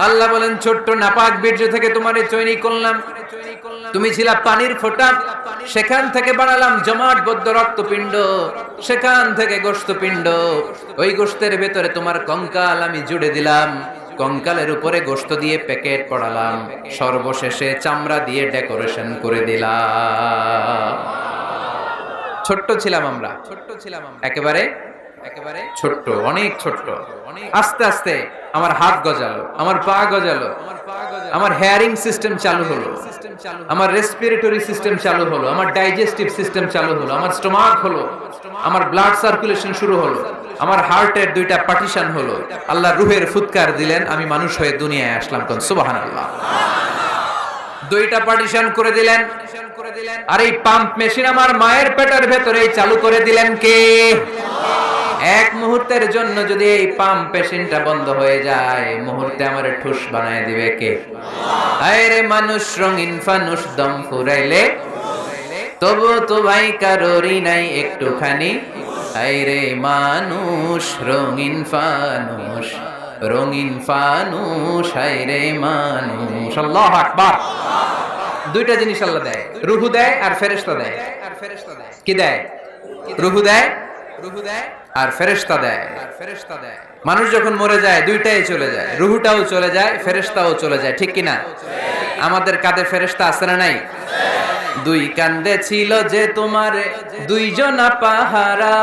আল্লাহ বলেন ছোট্ট নাপাক বীর্য থেকে তোমারে তৈরি করলাম, তুমি ছিলা পানির ফোঁটা, সেখান থেকে বানালাম জমাটবদ্ধ রক্তপিণ্ড, সেখান থেকে গোশতপিণ্ড, ওই গোশতের ভেতরে তোমার কঙ্কাল আমি জুড়ে দিলাম, কঙ্কালের উপরে গোশত দিয়ে প্যাকেট পড়ালাম, সর্বশেষে চামড়া দিয়ে ডেকোরেশন করে দিলাম। ছোট্ট ছিলাম আমরা, একেবারে একেবারে ছোট্ট, অনেক ছোট্ট। আস্তে আস্তে আমার হাত গজালো, আমার পা গজালো, আমার হেয়ারিং সিস্টেম চালু হলো, আমার রেসপিরেটরি সিস্টেম চালু হলো, আমার ডাইজেস্টিভ সিস্টেম চালু হলো, আমার স্টোমাক হলো, আমার ব্লাড সার্কুলেশন শুরু হলো, আমার হার্টের দুইটা পার্টিশন হলো, আল্লাহ রুহের ফুৎকার দিলেন, আমি মানুষ হয়ে দুনিয়ায় আসলাম। কোন সুবহানাল্লাহ। দুইটা পার্টিশন করে দিলেন, আর এই পাম্প মেশিন আমার মায়ের পেটের ভেতরেই চালু করে দিলেন কে? এক মুহূর্তের জন্য যদি এই পাম্প মেশিনটা বন্ধ হয়ে যায়, মুহূর্তে আমার ঠুস বানায় দিবে কে? আরে মানুষ রঙিন ফানুস দম ফুরাইলে তবু তো ভাই কারোরই নাই একটুখানি, আরে মানুষ রঙিন ফানুস, রঙিন ফানুস, আরে মানুষ। আল্লাহু আকবার। দুইটা জিনিস আল্লাহ দেয়, রুহু দেয় আর ফেরেশতা দেয়। কি দেয়? রুহু দেয় আর ফেরেশতা দেয়। মানুষ যখন মরে যায় দুইটাই চলে যায়, রুহুটাও চলে যায়, ফেরেশতাও চলে যায়, ঠিক কিনা? আমাদের কাঁধে ফেরেশতা আছে না নাই? দুই কান্দে ছিল যে তোমার দুইজনা পাহারা,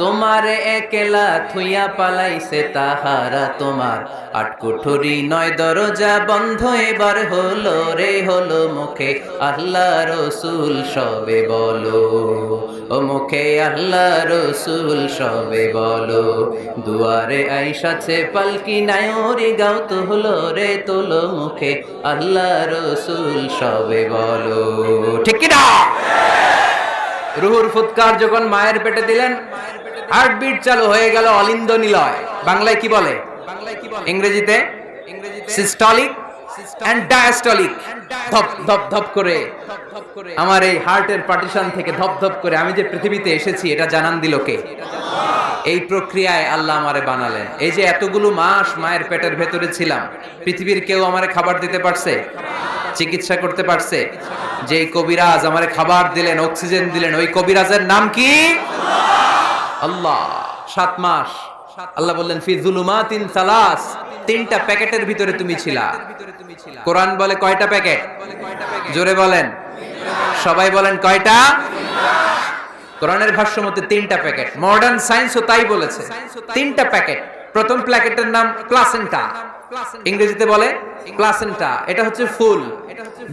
তোমার একলা থুইয়া পালাইছে তাহারা, তোমার আট কুঠুরি নয় দরজা বন্ধ এবার হলো রে, হলো মুখে আল্লাহ রসুল সবে বলো, ও মুখে আল্লাহ রসুল সবে বলো, দুয়ারে আইসাছে পালকি নায়রি গাও তো হলো রে, তোলো মুখে আল্লাহ রসুল সবে বলো, ঠিক কিনা? রুহুর ফুৎকার যখন মায়ের পেটে দিলেন, হার্টবিট চালু হয়ে গেল, অলিন্দ নিলয়। বাংলায় কি বলে? ইংরেজিতে সিস্টলিক এন্ড ডায়াস্টলিক। ধপ ধপ ধপ করে আমার এই হার্টের পার্টিশন থেকে ধপ ধপ করে আমি যে পৃথিবীতে এসেছি এটা জানান দিল কে? এই প্রক্রিয়ায় আল্লাহ আমারে বানালেন। এই যে এতগুলো মাস মায়ের পেটের ভেতরে ছিলাম, পৃথিবীর কেউ আমারে খাবার দিতে পারছে? চিকিৎসা করতে পারছে? যে কবিরাজ আমারে খাবার দিলেন, অক্সিজেন দিলেন, ওই কবিরাজের নাম কি? আল্লাহ। 7 মাস আল্লাহ বললেন ফি যুলুমাতিন সালাস, তিনটা প্যাকেটের ভিতরে তুমি ছিলা। কোরআন বলে কয়টা প্যাকেট? জোরে বলেন, সবাই বলেন কয়টা? কোরআনের ভাষ্য মতে 3টা প্যাকেট। মডার্ন সায়েন্সও তাই বলেছে, 3টা প্যাকেট। প্রথম প্যাকেটের নাম প্লাসেন্টা, ইংরেজিতে বলে প্লাসেন্টা। এটা হচ্ছে ফুল,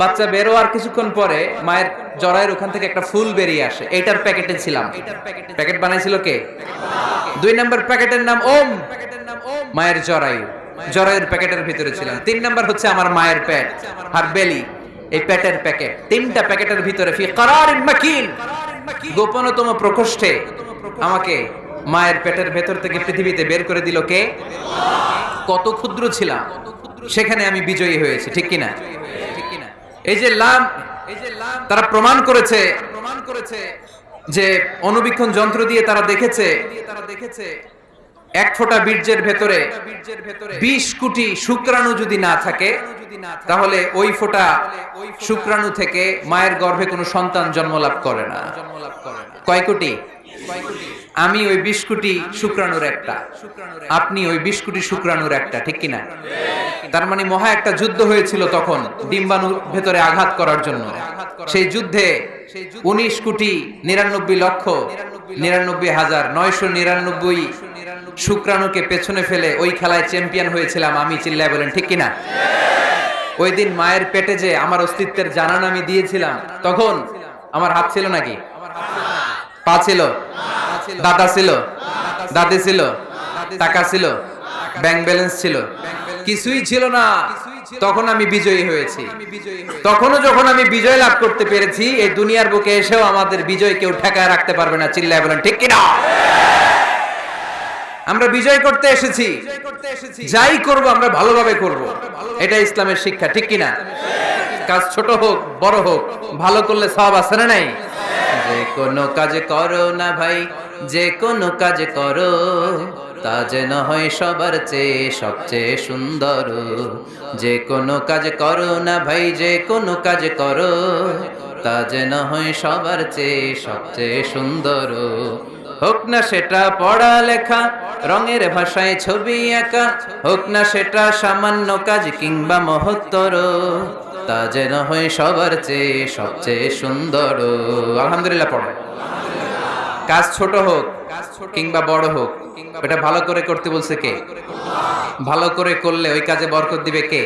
বাচ্চা বের হওয়ার কিছুক্ষণ পরে মায়ের জরায়ুর ওখান থেকে একটা ফুল বেরিয়ে আসে, এইটার প্যাকেটে ছিলাম। প্যাকেট বানাইছিল কে? 2 নম্বর প্যাকেটের নাম ওম, মায়ের জরায়ু, জরায়ুর প্যাকেটের ভিতরে ছিলাম। 3 নম্বর হচ্ছে আমার মায়ের পেট, আর বেলি, এই পেটের প্যাকেট। 3টা প্যাকেটের ভিতরে ফি করারিন মাকিন, গোপনতম প্রকোষ্ঠে আমাকে মায়ের পেটের ভেতর থেকে পৃথিবীতে বের করে দিল কে? কত ক্ষুদ্র ছিলাম, সেখানে আমি বিজয়ী হয়েছি, ঠিক কিনা? এই যে লাম, তারা প্রমাণ করেছে যে অণুবীক্ষণ যন্ত্র দিয়ে তারা দেখেছে 1 ফোঁটা বীর্যের ভেতরে 20 কোটি শুক্রাণু যদি না থাকে, তাহলে ওই ফোঁটা শুক্রাণু থেকে মায়ের গর্ভে কোনো সন্তান জন্ম লাভ করে না। কয় কোটি? আমি ওই 20 কোটি শুক্রাণুর একটা, আপনি ওই 20 কোটি শুক্রাণুর একটা, ঠিক কিনা? তার মানে মহা একটা যুদ্ধ হয়েছিল তখন ডিম্বাণুর ভেতরে আঘাত করার জন্য। সেই যুদ্ধে 19 কোটি 99 লক্ষ 99,999 শুক্রাণুকে পেছনে ফেলে ওই খেলায় চ্যাম্পিয়ন হয়েছিলাম আমি। চিল্লায় বলেন ঠিক কিনা? ওই দিন মায়ের পেটে যে আমার অস্তিত্বের জানান আমি দিয়েছিলাম, তখন আমার হাত ছিল নাকি? পা ছিল? দাদা ছিল? দাদি ছিল? টাকা ছিল? ব্যাংক ব্যালেন্স ছিল? কিছুই ছিল না। তখন আমি বিজয়ী হয়েছি। তখনও যখন আমি বিজয় লাভ করতে পেরেছি, এই দুনিয়ার বুকে এসেও আমাদের বিজয় কেউ ঠেকায় রাখতে পারবে না। চিল্লায় বলেন ঠিক কিনা? আমরা বিজয় করতে এসেছি, যাই করব আমরা ভালোভাবে করব, এটা ইসলামের শিক্ষা, ঠিক কিনা? কাজ ছোট হোক বড় হোক, ভালো করলে সওয়াব আছে না নাই? যে কোনো কাজ করো না ভাই, যে কোনো কাজ করো, তা যেন হয় সবার চেয়ে সবচেয়ে সুন্দর। যে কোনো কাজ করো না ভাই, যে কোনো কাজ করো, তা যেন হয় সবার চেয়ে সবচেয়ে সুন্দর। হোক না সেটা পড়ালেখা, রঙের ভাষায় ছবি আঁকা, হোক না সেটা সামান্য কাজ কিংবা মহত্তর, তা যেন হয় সবার চেয়ে সবচেয়ে সুন্দর। আলহামদুলিল্লাহ পড়ো। কাজ ছোট হোক কিংবা বড় হোক, এটা ভালো করে করতে বলছে কে? ভালো করে করলে ওই কাজে বরকত দিবে কে?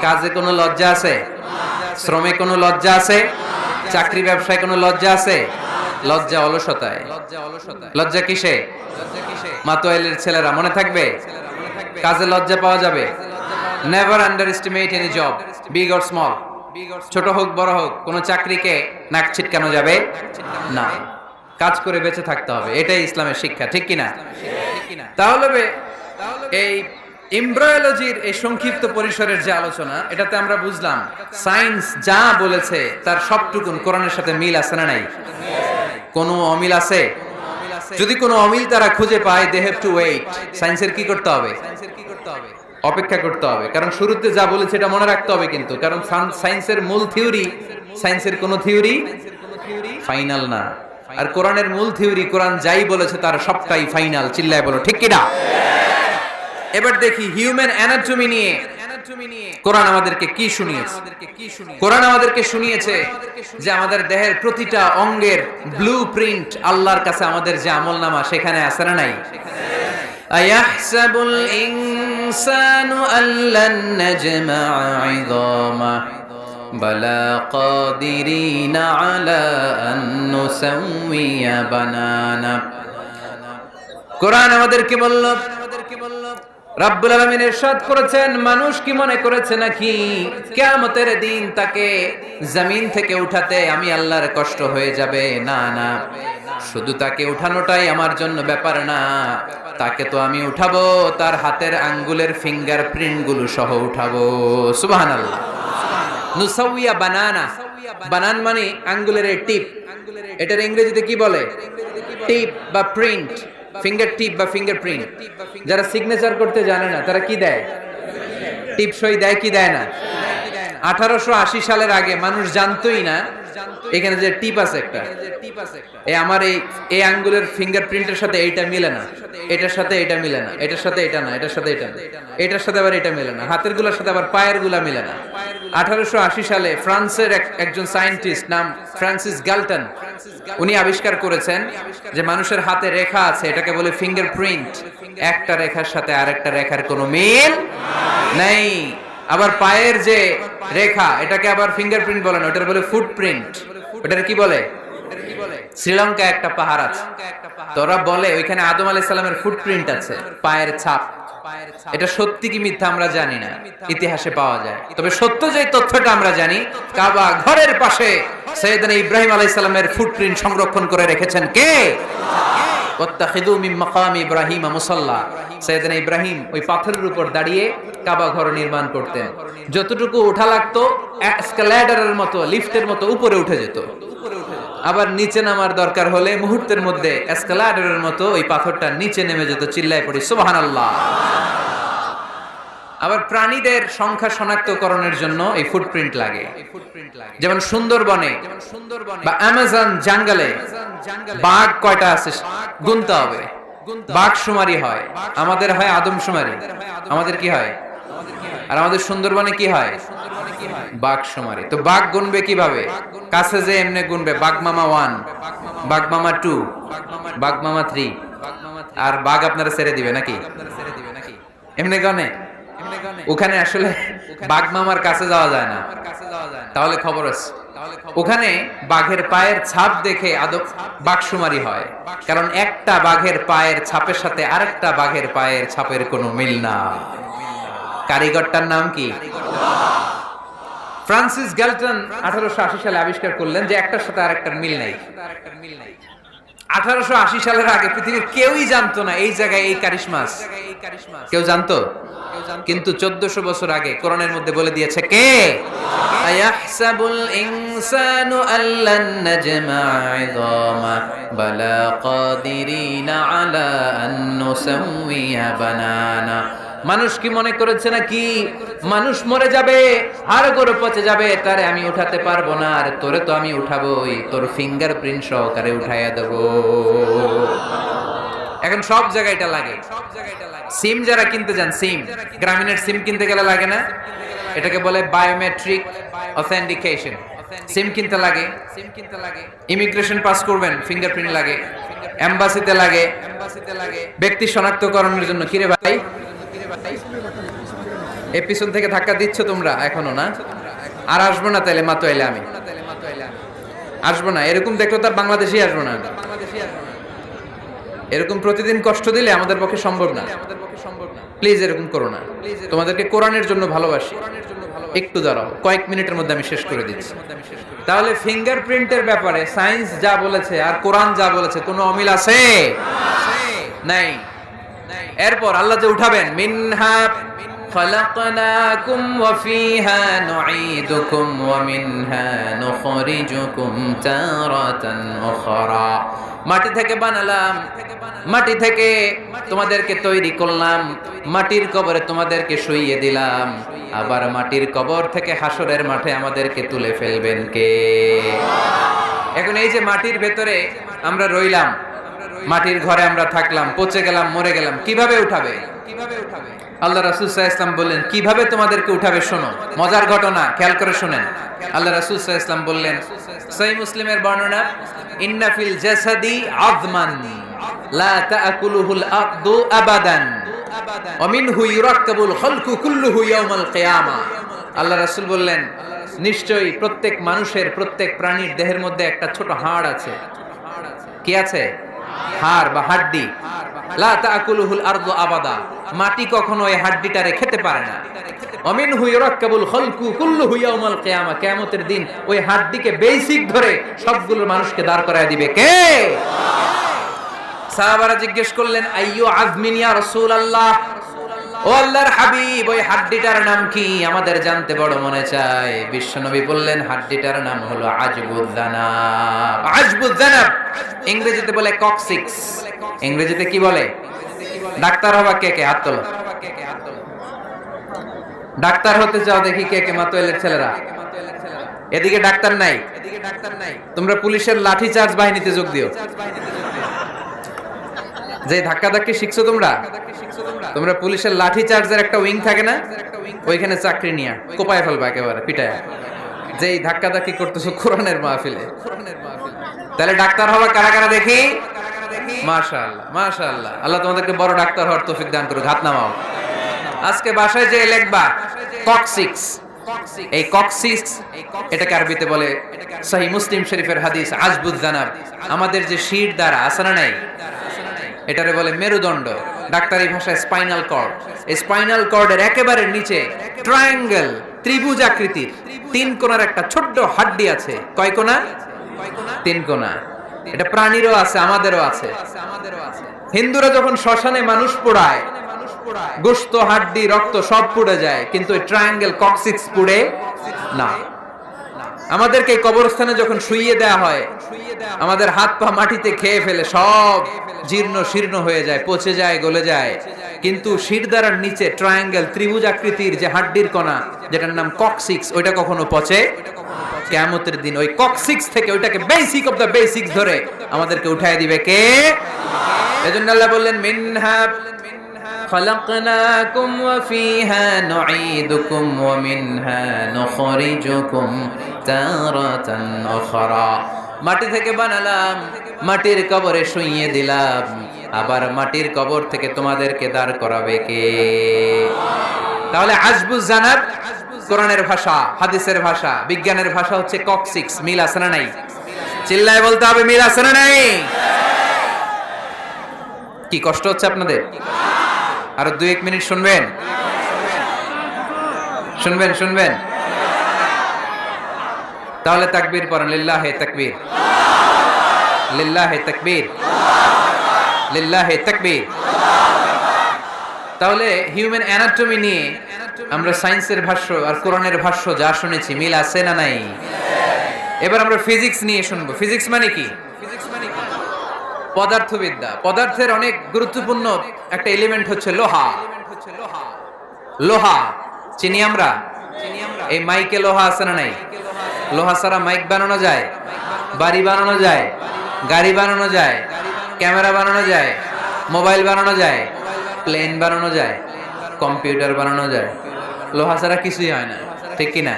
কাজে কোনো লজ্জা আছে? শ্রমে কোনো লজ্জা আছে? চাকরি ব্যবসায় কোনো লজ্জা আছে? লজ্জা অলসতায়। লজ্জা কিসে? মাতোয়াইলের ছেলেরা মনে থাকবে, কাজে লজ্জা পাওয়া যাবে। Never under estimate any job, big or small. ছোট হোক বড় হোক, কোন চাকরিকে নাক ছিটকানো যাবে না। কাজ করে বেঁচে থাকতে হবে, এটাই ইসলামের শিক্ষা, ঠিক কিনা? তাহলে এই এমব্রায়োলজির এই সংক্ষিপ্ত পরিসরের যে আলোচনা, এটাতে আমরা বুঝলাম সায়েন্স যা বলেছে তার সবটুকুন কোরআনের সাথে মিল আছে না নাই? কোনো অমিল আছে? যদি কোনো অমিল তারা খুঁজে পায়, দে হ্যাভ টু ওয়েট। সায়েন্সের কি করতে হবে? অপেক্ষা করতে হবে। কারণ শুরুতে যা বলেছে এটা মনে রাখতে হবে কিন্তু, কারণ সায়েন্সের মূল থিওরি, সায়েন্সের কোনো থিওরি ফাইনাল না। আর কোরআনের মূল থিওরি, কোরআন যাই বলেছে তার সবটাই ফাইনাল। চিল্লায় বলো ঠিক কিনা? এবার দেখি হিউম্যান অ্যানাটমি নিয়ে কোরআন আমাদেরকে কি শুনিয়েছে। কোরআন আমাদেরকে শুনিয়েছে যে আমাদের দেহের প্রতিটা অঙ্গের ব্লুপ্রিন্ট আল্লাহর কাছে আমাদের যে আমলনামা সেখানে আছে না নাই? আয়াহসাবুল ইনসানু আল্লান নাজমা'a 'ইযামা বালা কাদিরিনা আলা আন নুসাউইয়া বানানা। কোরআন আমাদেরকে বলল, রব্বুল আলামিন ইরশাদ করেছেন, মানুষ কি মনে করেছে নাকি কিয়ামতের দিন তাকে জমিন থেকে উঠাতে আমি আল্লাহর কষ্ট হয়ে যাবে? না না, শুধু তাকে উঠানোটাই আমার জন্য ব্যাপার না, তাকে তো আমি উঠাবো তার হাতের আঙ্গুলের ফিঙ্গারপ্রিন্ট গুলো সহ উঠাবো। সুবহানাল্লাহ। নুসাউইয়া বানানা, বানান মানে আঙ্গুলের এই টিপ, এটার ইংরেজিতে কি বলে? টিপ বা প্রিন্ট, ফিঙ্গার টিপ বা ফিঙ্গারপ্রিন্ট। যারা সিগনেচার করতে জানে না তারা কি দেয়? টিপ সই দেয় কি দেয় না? 1880 সালের আগে মানুষ জানতোই না এখানে যে টিপ আছে একটা, আমার এই আঙ্গুলের ফিঙ্গারপ্রিন্টের সাথে এইটা মিলে না, এটার সাথে এটা মিলে না, এটার সাথে এটা না, এটার সাথে এটা না, এটার সাথে আবার এটা মিলে না, হাতের গুলার সাথে আবার পায়ের গুলা মিলে না। 1880 সালে ফ্রান্সের একজন সায়েন্টিস্ট নাম ফ্রান্সিস গ্যালটন, উনি আবিষ্কার করেছেন যে মানুষের হাতে রেখা আছে, এটাকে বলে ফিঙ্গারপ্রিন্ট। একটা রেখার সাথে আরেকটা রেখার কোনো মিল নাই। আবার পায়ের যে রেখা, এটাকে আবার ফিঙ্গারপ্রিন্ট বলে না, ওটার বলে ফুটপ্রিন্ট। ওটার কি বলে? শ্রীলঙ্কা একটা পাহাড় আছে, তোরা বলে ওইখানে আদম আলাইহিস সালামের ফুটপ্রিন্ট আছে, পায়ের ছাপ। এটা সত্যি কি মিথ্যা আমরা জানি না, ইতিহাসে পাওয়া যায়। তবে সত্য যে তথ্যটা আমরা জানি, কাবা ঘরের পাশে সাইয়েদনা ইব্রাহিম আলাইহিস সালামের ফুটপ্রিন্ট সংরক্ষণ করে রেখেছেন কে? ওয়াত্তাখিযু মিন মাকামি ইব্রাহিম মুসাল্লা। সাইয়েদনা ইব্রাহিম ওই পাথরের উপর দাঁড়িয়ে কাবা ঘর নির্মাণ করতেন। যতটুকু ওঠা লাগতো এসকালেটরের মতো, লিফটের মতো উপরে উঠে যেত। আবার নিচে নামার দরকার হলে মুহূর্তের মধ্যে এসকালেটরের মতো ওই পাথরটা নিচে নেমে যেত। চিল্লায় পড়ি সুবহানাল্লাহ। আবার প্রাণীদের সংখ্যা শনাক্তকরণের জন্য এই ফুটপ্রিন্ট লাগে। যেমন সুন্দরবনে বা অ্যামাজন জঙ্গলে বাঘ কয়টা আছে গুনতে হবে। বাঘ শুমারি হয়, আমাদের হয় আদমশুমারি। আমাদের কি হয়? আর আমাদের সুন্দরবনে কি হয়? বাঘ শুমারি। তো বাঘ গুনবে কিভাবে? কাছে যে এমনি গুনবে, বাঘ মামা 1, বাঘ মামা 2, বাঘ মামা 3, আর বাঘ আপনারা ছেড়ে দিবে নাকি? এমনি গনে? ওখানে আসলে বাঘ মামার কাছে যাওয়া যায় না, তাহলে খবর আছে। ওখানে বাঘের পায়ের ছাপ দেখে বাঘশুমারি হয়, কারণ একটা বাঘের পায়ের ছাপের সাথে আরেকটা বাঘের পায়ের ছাপের কোনো মিল না। কারিগরটার নাম কি? ফ্রান্সিস গ্যালটন 1880 সালে আবিষ্কার করলেন যে একটার সাথে আরেকটার মিল নাই। 1880 সালের আগে পৃথিবীর কেউই জানতো না এই জায়গায় এই কারিশমা আছে। কেউ জানতো? কিন্তু 1400 বছর আগে কোরআনের মধ্যে বলে দিয়েছে কে? আয়াহসাবুল ইনসানু আল্লান নাজমা'a 'idama বালা কাদিরিনা আলা আন নুসাউইয়া বানানা। মানুষ কি মনে করেছে নাকি মানুষ মরে যাবে, হাড়গোড় পচে যাবে, তারে আমি উঠাতে পারবো না? আর তোরে তো আমি উঠাবোই, তোর ফিঙ্গারপ্রিন্ট সহকারে উঠাইয়া দেবো। এখন সব জায়গায় এটা লাগে। সিম যারা কিনতে যান, সিম গ্রামীণের সিম কিনতে গেলে লাগে না? এটাকে বলে বায়োমেট্রিক অথেন্টিকেশন। সিম কিনতে লাগে, ইমিগ্রেশন পাস করবেন ফিঙ্গারপ্রিন্ট লাগে, এমবাসিতে লাগে, ব্যক্তি শনাক্তকরণের জন্য। কিরে ভাই, এই পিছন থেকে ধাক্কা দিচ্ছ তোমরা এখনো না? আর আসবো না তাইলে মাতো এলে আমি আসবো না। এরকম দেখলো তার বাংলাদেশি আসবো না। এরকম প্রতিদিন কষ্ট দিলে আমাদের পক্ষে সম্ভব না। প্লিজ এরকম করো না। তোমাদেরকে কোরআনের জন্য ভালোবাসি। একটু দাঁড়াও, কয়েক মিনিটের মধ্যে আমি শেষ করে দিচ্ছি। তাহলে ফিঙ্গারপ্রিন্টের ব্যাপারে সায়েন্স যা বলেছে আর কোরআন যা বলেছে কোনো অমিল আছে? নাই। এরপর আল্লাহ যে উঠাবেন, মিনহা খালাকনাকুম ওয়া ফিহা নুঈদুকুম ওয়া মিনহা নুখরিজুকুম তারাতান উখরা। মাটি থেকে বানালাম, মাটি থেকে তোমাদেরকে তৈরি করলাম, মাটির কবরে তোমাদেরকে শুইয়ে দিলাম, আবার মাটির কবর থেকে হাসরের মাঠে আমাদেরকে তুলে ফেলবেন কে? এখন এই যে মাটির ভেতরে আমরা রইলাম, মাটির ঘরে আমরা থাকলাম, পচে গেলাম, মরে গেলাম, কিভাবে উঠাবে? আল্লাহ রাসূল সাল্লাল্লাহু আলাইহি ওয়াসাল্লাম বললেন কিভাবে তোমাদেরকে উঠাবে শোনো। মজার ঘটনা, খেয়াল করে শুনেন। আল্লাহ রাসূল সাল্লাল্লাহু আলাইহি ওয়াসাল্লাম বললেন, সহিহ মুসলিমের বর্ণনা, ইন্না ফিল জাসাদি আযমান লা তাআকুলুহুল আরদু আবাদান ওয়া মিনহু ইউরাক্কাবুল খালকু কুল্লুহু ইয়াউমাল কিয়ামা। আল্লাহ রাসূল বললেন, নিশ্চয়ই প্রত্যেক মানুষের, প্রত্যেক প্রাণীর দেহের মধ্যে একটা ছোট হাড় আছে। কি আছে? হাড় বা হাড্ডি। লা তাআকুলুহুল আরদু আবাদা, মাটি কখনো এই হাড্ডিটারে খেতে পারে না। ওয়া মিনহু ইউরাক্কাবুল খালকু কুল্লুহু ইয়াউমাল কিয়ামা, কিয়ামতের দিন ওই হাড্ডিকে বেসিক ধরে সবগুলো মানুষকে দাঁড় করায় দিবে কে? সাহাবারা জিজ্ঞেস করলেন, আইয়ু আযমিন ইয়া রাসূলুল্লাহ, ও আল্লাহর হাবিব ওই হাড্ডিটার নাম কি? আমাদের জানতে বড় মনে চায়। বিশ্বনবী বললেন, হাড্ডিটার নাম হলো আজবুয জানাব। আজবুয জানাব ইংরেজিতে বলে কক্সিক্স। ইংরেজিতে কি বলে? ডাক্তার হবা কে কে? হাত তোলো। ডাক্তার হতে চাও দেখি কে কে? মাতোয়েলের ছেলেরা এদিকে ডাক্তার নাই। তোমরা পুলিশের লাঠি চার্জ বাহিনীতে যোগ দিও। যে ধাক্কা ধাক্কি শিখছো তোমরা, তোমরা পুলিশের লাঠি চার্জের একটা উইং থাকে না, ওইখানে চাকরি নিয়ে কোপায় ফেলবা একেবারে পিটায়। যেই ধাক্কা ধাক্কি করতেছো কোরআনের মাহফিলে। তাহলে ডাক্তার হওয়া কারা কারা দেখি? মাশাআল্লাহ, মাশাআল্লাহ। আল্লাহ তোমাদেরকে বড় ডাক্তার হওয়ার তৌফিক দান করুক। হাত নামাও। আজকে বাসায় যে লিখবা কক্সিক্স, এই কক্সিক্স এটাকে আরবিতে বলে, সহিহ মুসলিম শরীফের হাদিস, আজবুয জানাব। আমাদের যে শির দ্বারা আছে না নাই, এটারে বলে মেরুদণ্ড, ডাক্তারি ভাষায় স্পাইনাল কর্ড। এই স্পাইনাল কর্ডের একেবারে নিচে ট্রায়াঙ্গেল, ত্রিভুজ আকৃতির তিন কোণার একটা ছোট্ট হাড্ডি আছে। কয় কোণা? তিন কোণা। এটা প্রাণীরও আছে, আমাদেরও আছে। হিন্দুরা যখন শ্মশানে মানুষ পোড়ায়, গোশত, হাড্ডি, রক্ত সব পুড়ে যায়, কিন্তু এই ট্রায়াঙ্গেল কক্সিক্স পুড়ে না। আমাদেরকে কবরস্থানে যখন শুইয়ে দেয়া হয়, আমাদের হাত পা মাটিতে খেয়ে ফেলে, সব জীর্ণ শীর্ণ হয়ে যায়, পচে যায়, গলে যায়, কিন্তু শিরদাঁড়ার নিচে ট্রায়াঙ্গেল, ত্রিভুজ আকৃতির যে হাড্ডির কণা, যেটার নাম কক্সিক্স, ওইটা কখনো পচে? কিয়ামতের দিন ওই কক্সিক্স থেকে, ওইটাকে বেসিক অফ দ্য বেসিক্স ধরে আমাদেরকে উঠায় দিবে কে? এজন্য আল্লাহ বললেন, মিনহা খালাকনাকুম ওয়া ফিহা নুঈদুকুম ওয়া মিনহা নুখরিজুকুম তারাতান উখরা। মাটি থেকে বানালাম, মাটির কবরে শুইয়ে দিলাম, আবার মাটির কবর থেকে তোমাদেরকে দাঁড় করাবে কে? তাহলে আজবুয জানাব কোরআনের ভাষা, হাদিসের ভাষা, বিজ্ঞানের ভাষা হচ্ছে কক্সিক্স। মিল আছে না নাই? চিল্লায় বলতে হবে, মিল আছে না নাই? কি কষ্ট হচ্ছে আপনাদের? আরো 2-1 মিনিট শুনবেন? শুনবেন? শুনবেন? তাহলে তাকবীর পড়েন, লিল্লাহি তাকবীর। লিল্লাহি তাকবীর, লিল্লাহি তাকবীর। তাহলে হিউম্যান অ্যানাটমি নিয়ে আমরা সায়েন্সের ভাষ্য আর কোরআনের ভাষ্য যা শুনেছি মিল আছে না নাই? এবার আমরা ফিজিক্স নিয়ে শুনবো। ফিজিক্স মানে কি? পদার্থবিদ্যা। পদার্থের অনেক গুরুত্বপূর্ণ একটা এলিমেন্ট হচ্ছে লোহা। লোহা চিনি আমরা? এই মাইকে লোহা আছে না নাই? লোহা ছাড়া মাইক বানানো যায়, বাড়ি বানানো যায়, গাড়ি বানানো যায়, ক্যামেরা বানানো যায়, মোবাইল বানানো যায়, প্লেন বানানো যায়, কম্পিউটার বানানো যায়। লোহা ছাড়া কিছুই হয় না, ঠিক কিনা?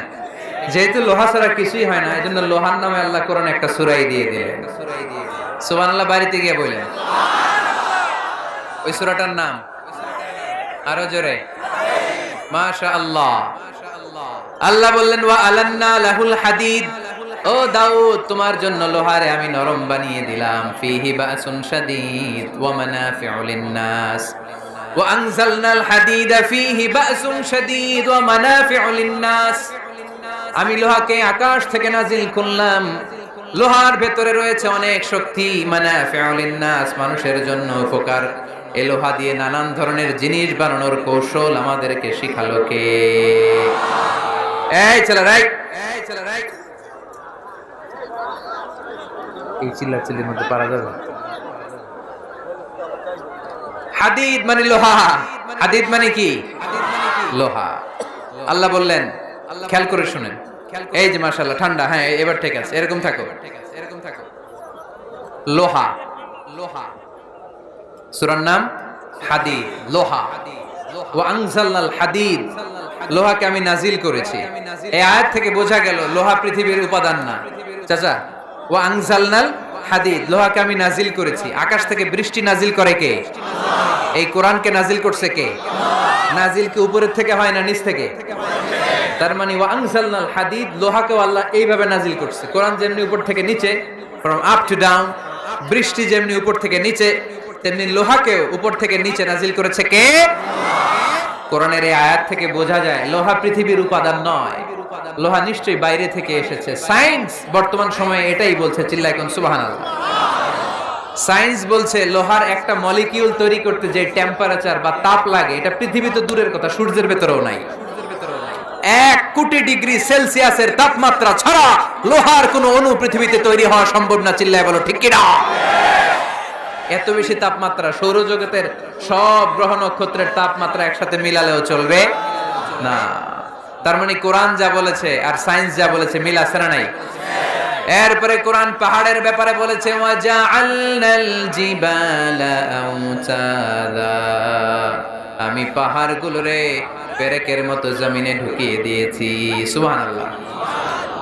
যেহেতু লোহা ছাড়া কিছুই হয় না, এই জন্য লোহার নামে আল্লাহ কোরআনে একটা সূরাই দিয়ে দিলেন। সুবহানাল্লাহ বাড়িতে গিয়ে বললেন। ওই সূরাটার নাম আরো জোরে, মাশাআল্লাহ। আল্লাহ বললেন ওয়া আলান্না লাহুল হাদিদ, ও দাউদ তোমার জন্য লোহারে আমি নরম বানিয়ে দিলাম। ফিহি বাসুন শাদীদ ওয়া মানাফিউ লিন-নাস ওয়া আনজালনাল হাদিদা ফিহি বাসুন শাদীদ ওয়া মানাফিউ লিন-নাস। আমি লোহাকে আকাশ থেকে নাজিল করলাম, লোহার ভেতরে রয়েছে অনেক শক্তি। মানাফিউ লিন-নাস, মানুষের জন্য উপকার। এই লোহা দিয়ে নানান ধরনের জিনিস বানানোর কৌশল আমাদেরকে শিখালো কে? এই ছেলে রাইট, এই ছেলে রাইট। এই চিল্লাচিল্লির মধ্যে পারা যাবে? হাদিদ মানে লোহা। হাদিদ মানে কি? লোহা। আল্লাহ বললেন, খেয়াল করে শুনেন। এই যে মাশাআল্লাহ ঠান্ডা, হ্যাঁ এবার ঠিক আছে, এরকম থাকো, এরকম থাকো। লোহা, লোহা, সূরার নাম হাদিদ, লোহা। ওয়া আনজালনাল হাদিদ, লোহাকে আমি নাজিল করেছি। এই আয়াত থেকে বোঝা গেল লোহা পৃথিবীর উপাদান না। চাচা, ওয়া আনজালনাল হাদিদ, লোহাকে আমি নাজিল করেছি। আকাশ থেকে বৃষ্টি নাজিল করে কে? এই কোরআনকে নাজিল করছে কে? নাজিল কি উপরের থেকে হয় না নিচ থেকে? তার মানে ওয়া আনজালনাল হাদিদ, লোহাকেও আল্লাহ এইভাবে নাজিল করছে। কোরআন যেমনি উপর থেকে নিচে, ফ্রম আপ টু ডাউন, বৃষ্টি যেমনি উপর থেকে নিচে, তেমনি লোহাকেও উপর থেকে নিচে নাজিল করেছে কে? কোরআনের এই আয়াত থেকে বোঝা যায় লোহা পৃথিবীর উপাদান নয়, লোহা নিশ্চয়ই বাইরে থেকে এসেছে। সায়েন্স বর্তমান সময়ে এটাই বলছে, চিল্লায় কোন সুবহানাল্লাহ। সায়েন্স বলছে লোহার একটা মলিকিউল তৈরি করতে যে টেম্পারেচার বা তাপ লাগে, এটা পৃথিবী তো দূরের কথা, সূর্যের ভেতরেও নাই। 1 কোটি ডিগ্রি সেলসিয়াসের তাপমাত্রা ছাড়া লোহার কোনো অণু পৃথিবীতে তৈরি হওয়া সম্ভব না। চিল্লায় বলো ঠিক কিনা? এত বেশি তাপমাত্রা, সৌরজগতের সব গ্রহ নক্ষত্রের তাপমাত্রা একসাথে মিলালেও চলবে না। তার মানে কোরআন যা বলেছে আর সায়েন্স যা বলেছে মিল আছে না নাই? এরপরে কোরআন পাহাড়ের ব্যাপারে বলেছে, ওয়াজআলনাল জিবালা আওতাদা, আমি পাহাড়গুলোরে পেরেকের মতো জমিনে ঢুকিয়ে দিয়েছি। সুবহানাল্লাহ।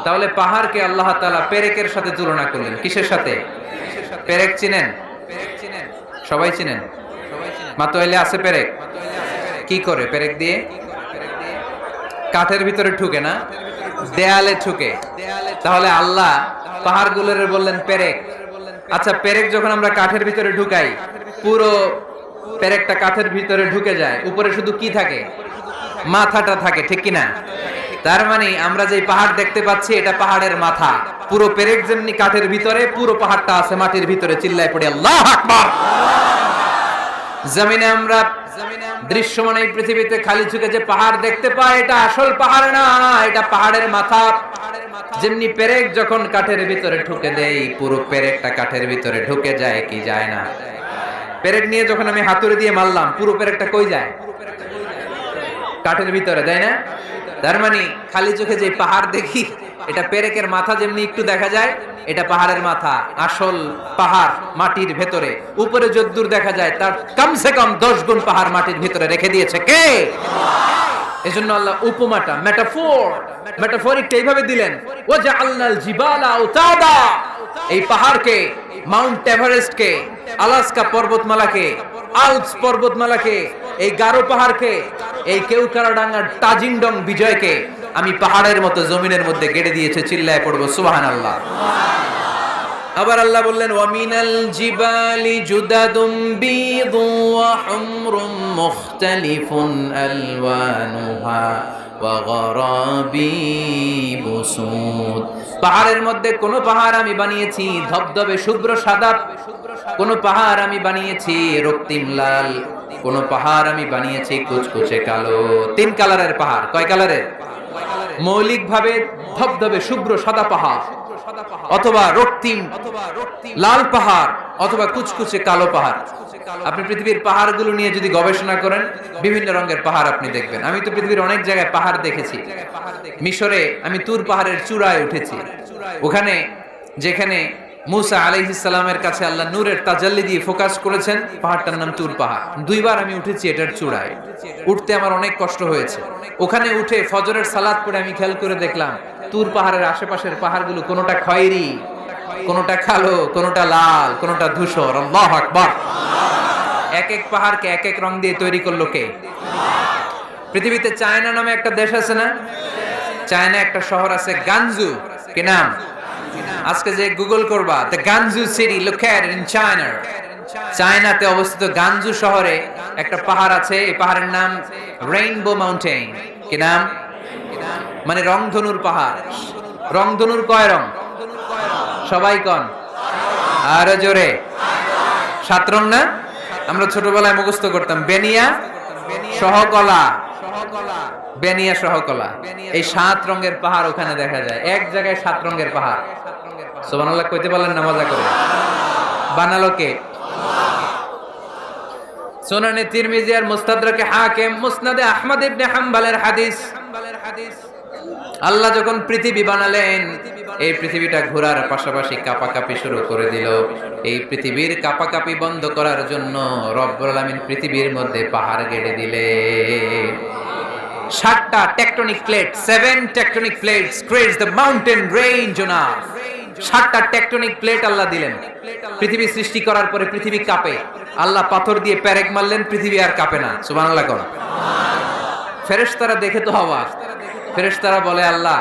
তাহলে পাহাড়কে আল্লাহ তাআলা পেরেকের সাথে তুলনা করলেন। কিসের সাথে? পেরেক চিনেন? সবাই চিনেন? মাতোয়াইলে আছে পেরেক। কি করে পেরেক দিয়ে? কাঠের ভিতরে ঠুকে না, দেয়ালে ঠুকে। তাহলে আল্লাহ পাহাড়গুলোর বললেন পেরেক। আচ্ছা, পেরেক যখন আমরা কাঠের ভিতরে ঢুকাই, পুরো পেরেকটা কাঠের ভিতরে ঢুকে যায়, উপরে শুধু কি থাকে? মাথাটা থাকে, ঠিক কিনা? তার মানে আমরা যে পাহাড় দেখতে পাচ্ছি এটা পাহাড়ের মাথা। পুরো পেরেক যেমনি কাঠের ভিতরে, পুরো পাহাড়টা আছে মাটির ভিতরে। চিল্লায় পড়ে আল্লাহু আকবার। জমিনে আমরা দৃশ্যমান এই পৃথিবীতে খালি চোখে যে পাহাড় দেখতে পাই, এটা আসল পাহাড় না, এটা পাহাড়ের মাথা। যেমনি পেরেক যখন কাঠের ভিতরে ঢুকে দেই, পুরো পেরেকটা কাঠের ভিতরে ঢুকে যায় কি যায় না? পেরেক নিয়ে যখন আমি হাতুড়ি দিয়ে মারলাম, পুরো পেরেকটা কই যায়? কাঠের ভিতরে, তাই না? তার মানে খালি চোখে যে পাহাড় দেখি, এটা পেরেকের মাথা যেমনি একটু দেখা যায়, এটা পাহাড়ের মাথা। আসল পাহাড় মাটির ভেতরে, উপরে যদ্দূর দেখা যায় তার কমসে কম 10 গুণ পাহাড় মাটির ভিতরে রেখে দিয়েছে কে? এজন্য আল্লাহ উপমাটা, মেটাফরিকটা এইভাবে দিলেন, ওয়াজআলনাল জিবালা আওতাদা, এই পাহাড়কে, মাউন্ট এভারেস্টকে, আলাস্কা পর্বতমালাকে, আল্পস পর্বতমালাকে, এই গারো পাহাড়কে, এই কেউকারাডাঙ্গার তাজিংডং বিজয়কে আমি পাহাড়ের মতো জমিনের মধ্যে গেড়ে দিয়েছে। চিল্লায় পড়বো সুবহানাল্লাহ। আবার আল্লাহ বললেন, ওয়া মিনাল জিবালি জুদাদুম বীদু ওয়া হুমরুম মুখতালিফুন আলওয়ানুহা ওয়া গরাবিবু সুদ পাহাড়ের মধ্যে কোন পাহাড় আমি বানিয়েছি ধবধবে শুভ্র সাদা, কোন পাহাড় আমি বানিয়েছি রক্তিম লাল, কোন পাহাড় আমি বানিয়েছি কুচকুচে কালো। 3 কালারের পাহাড়। কয় কালারের? মৌলিক ভাবে ধবধবে শুভ্র সাদা পাহাড়, অথবা রক্তিম লাল পাহাড়, অথবা কুচকুচে কালো পাহাড়। আপনি পৃথিবীর পাহাড়গুলো নিয়ে যদি গবেষণা করেন বিভিন্ন রঙের পাহাড় আপনি দেখবেন। আমি তো পৃথিবীর অনেক জায়গায় পাহাড় দেখেছি। মিশরে আমি তুর পাহাড়ের চূড়ায় উঠেছি। ওখানে যেখানে মুসা আলাইহিস সালামের কাছে আল্লাহ নূরের তাজাল্লি দিয়ে ফোকাস করেছেন, পাহাড়টার নাম তুর পাহাড়। 2 বার আমি উঠেছি এটার চূড়ায়। উঠতে আমার অনেক কষ্ট হয়েছে। ওখানে উঠে ফজরের সালাত পড়ে আমি খেয়াল করে দেখলাম তুর পাহাড়ের আশেপাশের পাহাড়গুলো কোনোটা খয়েরি, কোনোটা কালো, কোনোটা লাল, কোনোটা ধূসর। আল্লাহু আকবার। এক এক পাহাড়কে এক এক রং দিয়ে তৈরি করলো কে? পৃথিবীতে চায়না নামে একটা দেশ আছে না? চায়না একটা শহর আছে গানজু। কি নাম? আজকে যে গুগল করবা the গানজু city located in China, চায়নাতে অবস্থিত গানজু শহরে একটা পাহাড় আছে। এই পাহাড়ের নাম রেইনবো মাউন্টেন। কি নাম? মানে রংধনুর পাহাড়। রংধনুর কয় রং? সবাই কন আরো জোরে। 7 রং না? আমরা ছোটবেলায় মুখস্থ করতাম বেনিয়া সহকলা, বেনিয়া সহকলা। এই 7 রঙের পাহাড় ওখানে দেখা যায়। এক জায়গায় 7 রঙের পাহাড়। সুবহানাল্লাহ কইতে পারলেন না? মজা করে বানালো কে? সুনানে তিরমিজি আর মুস্তাদরাকে হাকিম, মুসনাদে আহমদ ইবনে হাম্বলের হাদিস। আল্লাহ যখন পৃথিবী বানালেন, এই পৃথিবীটা ঘোরার পাশাপাশি কাঁপাকাঁপি শুরু করে দিল। এই পৃথিবীর কাঁপাকাঁপি বন্ধ করার জন্য রব্বুল আলামিন পৃথিবীর মধ্যে পাহাড় গেড়ে দিলেন। 7টা tectonic plate, 7 tectonic plates creates the mountain range on earth. 7টা টেকটনিক প্লেট আল্লাহ দিলেন। পৃথিবী সৃষ্টি করার পরে পৃথিবী কাঁপে। আল্লাহ পাথর দিয়ে পেরেক মারলেন, পৃথিবী আর কাঁপে না। সুবহানাল্লাহ কোন? ফেরেশতারা দেখে তো অবাক। ফেরেশতারা বলে আল্লাহ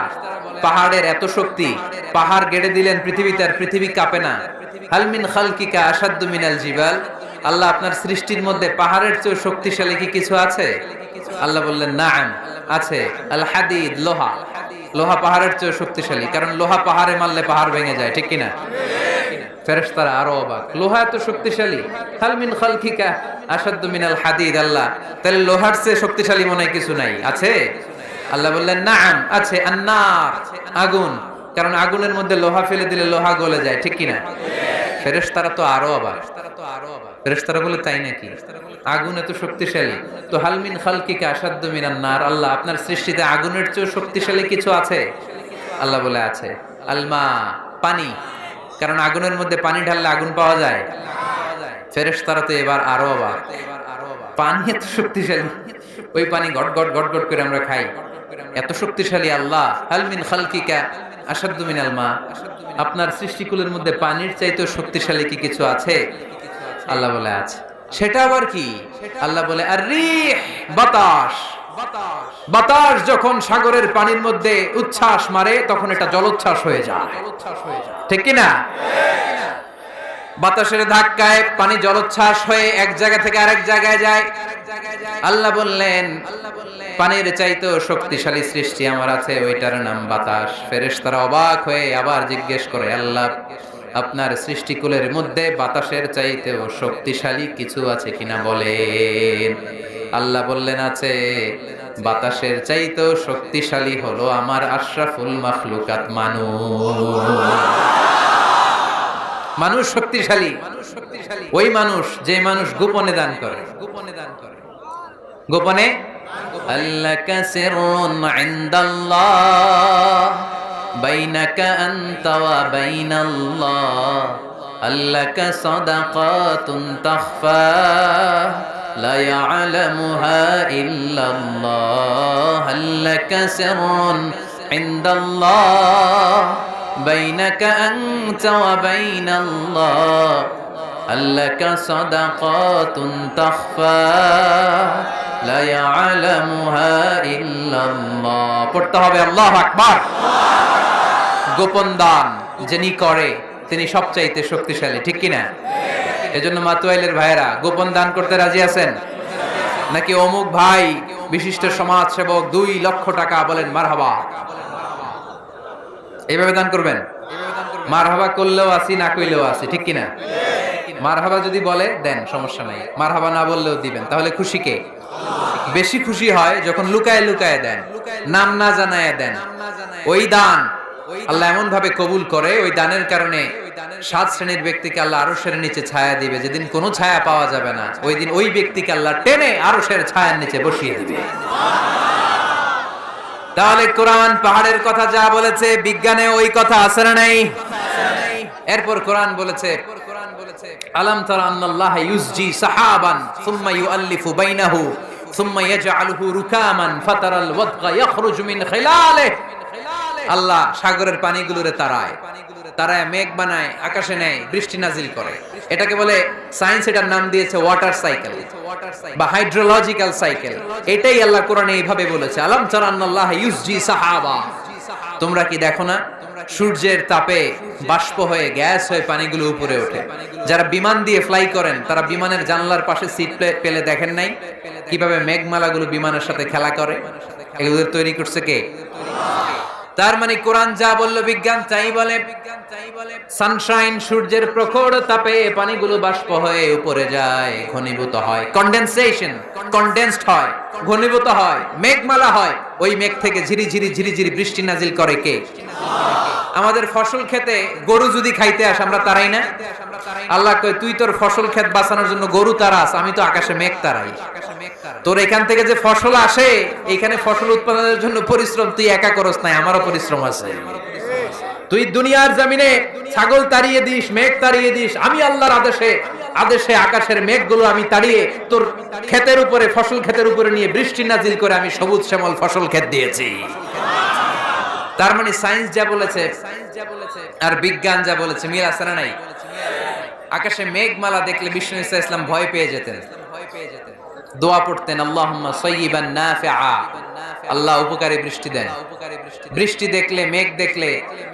পাহাড়ের এত শক্তি, পাহাড় গেড়ে দিলেন পৃথিবীতে আর পৃথিবী কাঁপে না। হাল মিন খালকিকা আশাদ্দু মিনাল জিবাল। আল্লাহ আপনার সৃষ্টির মধ্যে পাহাড়ের চেয়ে শক্তিশালী কি কিছু আছে? আল্লাহ বললেন নাআম, আছে। আল হাদিদ, লোহা। লোহা পাহাড়ের চেয়ে শক্তিশালী, কারণ লোহা পাহাড়ে মারলে পাহাড় ভেঙে যায়। ঠিক কিনা? ফেরেশতারা আরো অবাক, লোহা এত শক্তিশালী। হাল মিন খালকিকা আশাদ্দু মিনাল হাদিদ। আল্লাহ তাহলে লোহার চেয়ে শক্তিশালী মনে হয় কিছু নাই, আছে? আল্লাহ বললেন নাআম, আছে। আন্নার, আগুন, কারণ আগুনের মধ্যে লোহা ফেলে দিলে লোহা গলে যায়। ঠিক কিনা? ফেরেশতারা তো আরো অবাক। ফেরেশতারা বলে তাই নাকি? আগুন এত শক্তিশালী, তো হাল মিন খালকিকা আশাদ্দু মিনান নার। আল্লাহ আপনার সৃষ্টিতে আগুনের চেয়ে শক্তিশালী কিছু আছে? আল্লাহ বলে আছে। আলমা, পানি, কারণ আগুনের মধ্যে পানি ঢাললে আগুন পাওয়া যায়। ফেরেশতারা তো এবার আরো অবাক, পানি এত শক্তিশালী, ওই পানি গট গট গট গট করে আমরা খাই, এত শক্তিশালী আল্লাহ। হাল মিন খালকিকা আশাদ্দু মিনাল মা। আপনার সৃষ্টিকুলের মধ্যে পানির চাইতে শক্তিশালী কি কিছু আছে? আল্লাহ বলে আছে। সেটা আবার কি? আল্লাহ বলে আর রিহ, বাতাস। বাতাস যখন সাগরের পানির মধ্যে উচ্ছ্বাস মারে তখন এটা জলোচ্ছ্বাস হয়ে যায়। ঠিক কি না? বাতাসের ধাক্কায় পানি জলোচ্ছ্বাস হয়ে এক জায়গা থেকে আরেক জায়গায় যায়। আল্লাহ বললেন পানির চাইতেও শক্তিশালী সৃষ্টি আমার আছে, ওইটার নাম বাতাস। ফেরেশতারা অবাক হয়ে আবার জিজ্ঞেস করে আল্লাহ আপনার সৃষ্টিকুলের মধ্যে বাতাসের চাইতেও শক্তিশালী কিছু আছে কিনা বলেন। আল্লাহ বললেন আছে। বাতাসের চাইতেও শক্তিশালী হলো আমার আশরাফুল মাখলুকাত মানুষ। মানুষ শক্তিশালী, ওই মানুষ যে মানুষ গোপনে দান করে। গোপনে আল্লাকা সিররুন ইনদাল্লাহ বাইনাকা আনতা ওয়া বাইনাল্লাহ। আল্লাকা সাদাকাতুন তাখফা লা ইয়ালামুহা ইল্লাল্লাহ। আল্লাকা সিররুন ইনদাল্লাহ বাইনাকা আনতা ওয়া বাইনাল্লাহ। আল্লাকা সাদাকাতুন তাখফা লা ইয়ালামুহা ইল্লাল্লাহ। পড়তে হবে আল্লাহু আকবার। গোপন দান যিনি করে তিনি সবচাইতে শক্তিশালী। ঠিক কি না? এজন্য মাতুয়াইলের ভাইরা গোপন দান করতে রাজি আছেন নাকি? অমুক ভাই বিশিষ্ট সমাজ সেবক 2 লক্ষ টাকা, বলেন মারহাবা। এইভাবে দান করবেন। মারহাবা করলেও আসি, না কইলেও আসি, ঠিক কিনা? মারহাবা যদি বলে দেন, সমস্যা নাই। মারহাবা না বললেও দিবেন। তাহলে খুশি কে? বেশি খুশি হয় যখন লুকায় লুকায় দেন, নাম না জানায় দেন। ওই দান আল্লাহ এমন ভাবে কবুল করে, ওই দানের কারণে 7 শ্রেণীর ব্যক্তিকে আল্লাহ আরশের নিচে ছায়া দিবে। যেদিন কোনো ছায়া পাওয়া যাবে না, ওই দিন ওই ব্যক্তিকে আল্লাহ টেনে আরশের ছায়ার নিচে বসিয়ে দিবে। তাহলে কোরআন পাহাড়ের কথা যা বলেছে, বিজ্ঞানে ওই কথা আছে না নাই? এরপর কোরআন বলেছে, আলাম তারা আন্নাল্লাহ ইউসজি সাহাবান সুম্মা ইউআল্লিফু বাইনাহু সুম্মা ইয়াজআলুহু রুকামান ফাতারাল ওয়াদকা ইয়াখরুজু মিন খিলালিহি। আল্লাহ সাগরের পানিগুলোরে তারায় মেঘ বানায়, আকাশে নেয়, বৃষ্টি নাজিল করে। এটাকে বলে, সায়েন্স এটার নাম দিয়েছে ওয়াটার সাইকেল বা হাইড্রোলজিক্যাল সাইকেল। এটাই আল্লাহ কোরআনে এইভাবে বলেছে, আলাম তারা আন্নাল্লাহ ইউসজি সাহাবা। তোমরা কি দেখো না সূর্যের তাপে বাষ্প হয়ে, গ্যাস হয়ে পানিগুলো উপরে ওঠে। যারা বিমান দিয়ে ফ্লাই করেন তারা বিমানের জানলার পাশে সিট পেলে দেখেন নাই কিভাবে মেঘমালাগুলো বিমানের সাথে খেলা করে? এগুলো তৈরি করছে কে? তার মানে কোরআন যা বললো বিজ্ঞান তাই বলে। সানশাইন, সূর্যের প্রখর তাপে পানিগুলো বাষ্প হয়ে উপরে যায়, ঘনীভূত হয়, কনডেনসেশন, কনডেন্সড হয়, ঘনীভূত হয়, মেঘমালা হয়। ওই মেঘ থেকে ঝিরি ঝিরি ঝিরি ঝিরি বৃষ্টি নাজিল করে কে? আমাদের ফসল খেতে গরু যদি খাইতে আসে, আমরা তারাই না? আল্লাহ কয়, তুই তোর ফসল ক্ষেত বাঁচানোর জন্য গরু তারাস, আমি তো আকাশে মেঘ তারাই। তোর এখান থেকে যে ফসল আসে, এখানে ফসল উৎপাদনের জন্য পরিশ্রম তুই একা করস নাই, আমারও পরিশ্রম আছে। তুই দুনিয়ার জমিনে ছাগল তাড়িয়ে দিস, মেঘ তাড়িয়ে দিস, আমি আল্লাহর আদেশে আকাশের মেঘগুলো আমি তাড়িয়ে তোর ক্ষেতের উপরে, ফসল ক্ষেতের উপরে নিয়ে বৃষ্টি নাজিল করে আমি সবুজ শ্যামল ফসল ক্ষেত দিয়েছি। তার মানে সায়েন্স যা বলেছে আর বিজ্ঞান যা বলেছে, মিল আছে না নাই? আকাশে মেঘমালা দেখলে বিষ্ণু ঈসা ইসলাম ভয় পেয়ে যেতেন, দোয়া পড়তেন, আল্লাহুম্মা সাইয়্যিবান নাফিআ, আল্লাহ উপকারী বৃষ্টি দেন। বৃষ্টি দেখলে, মেঘ দেখলে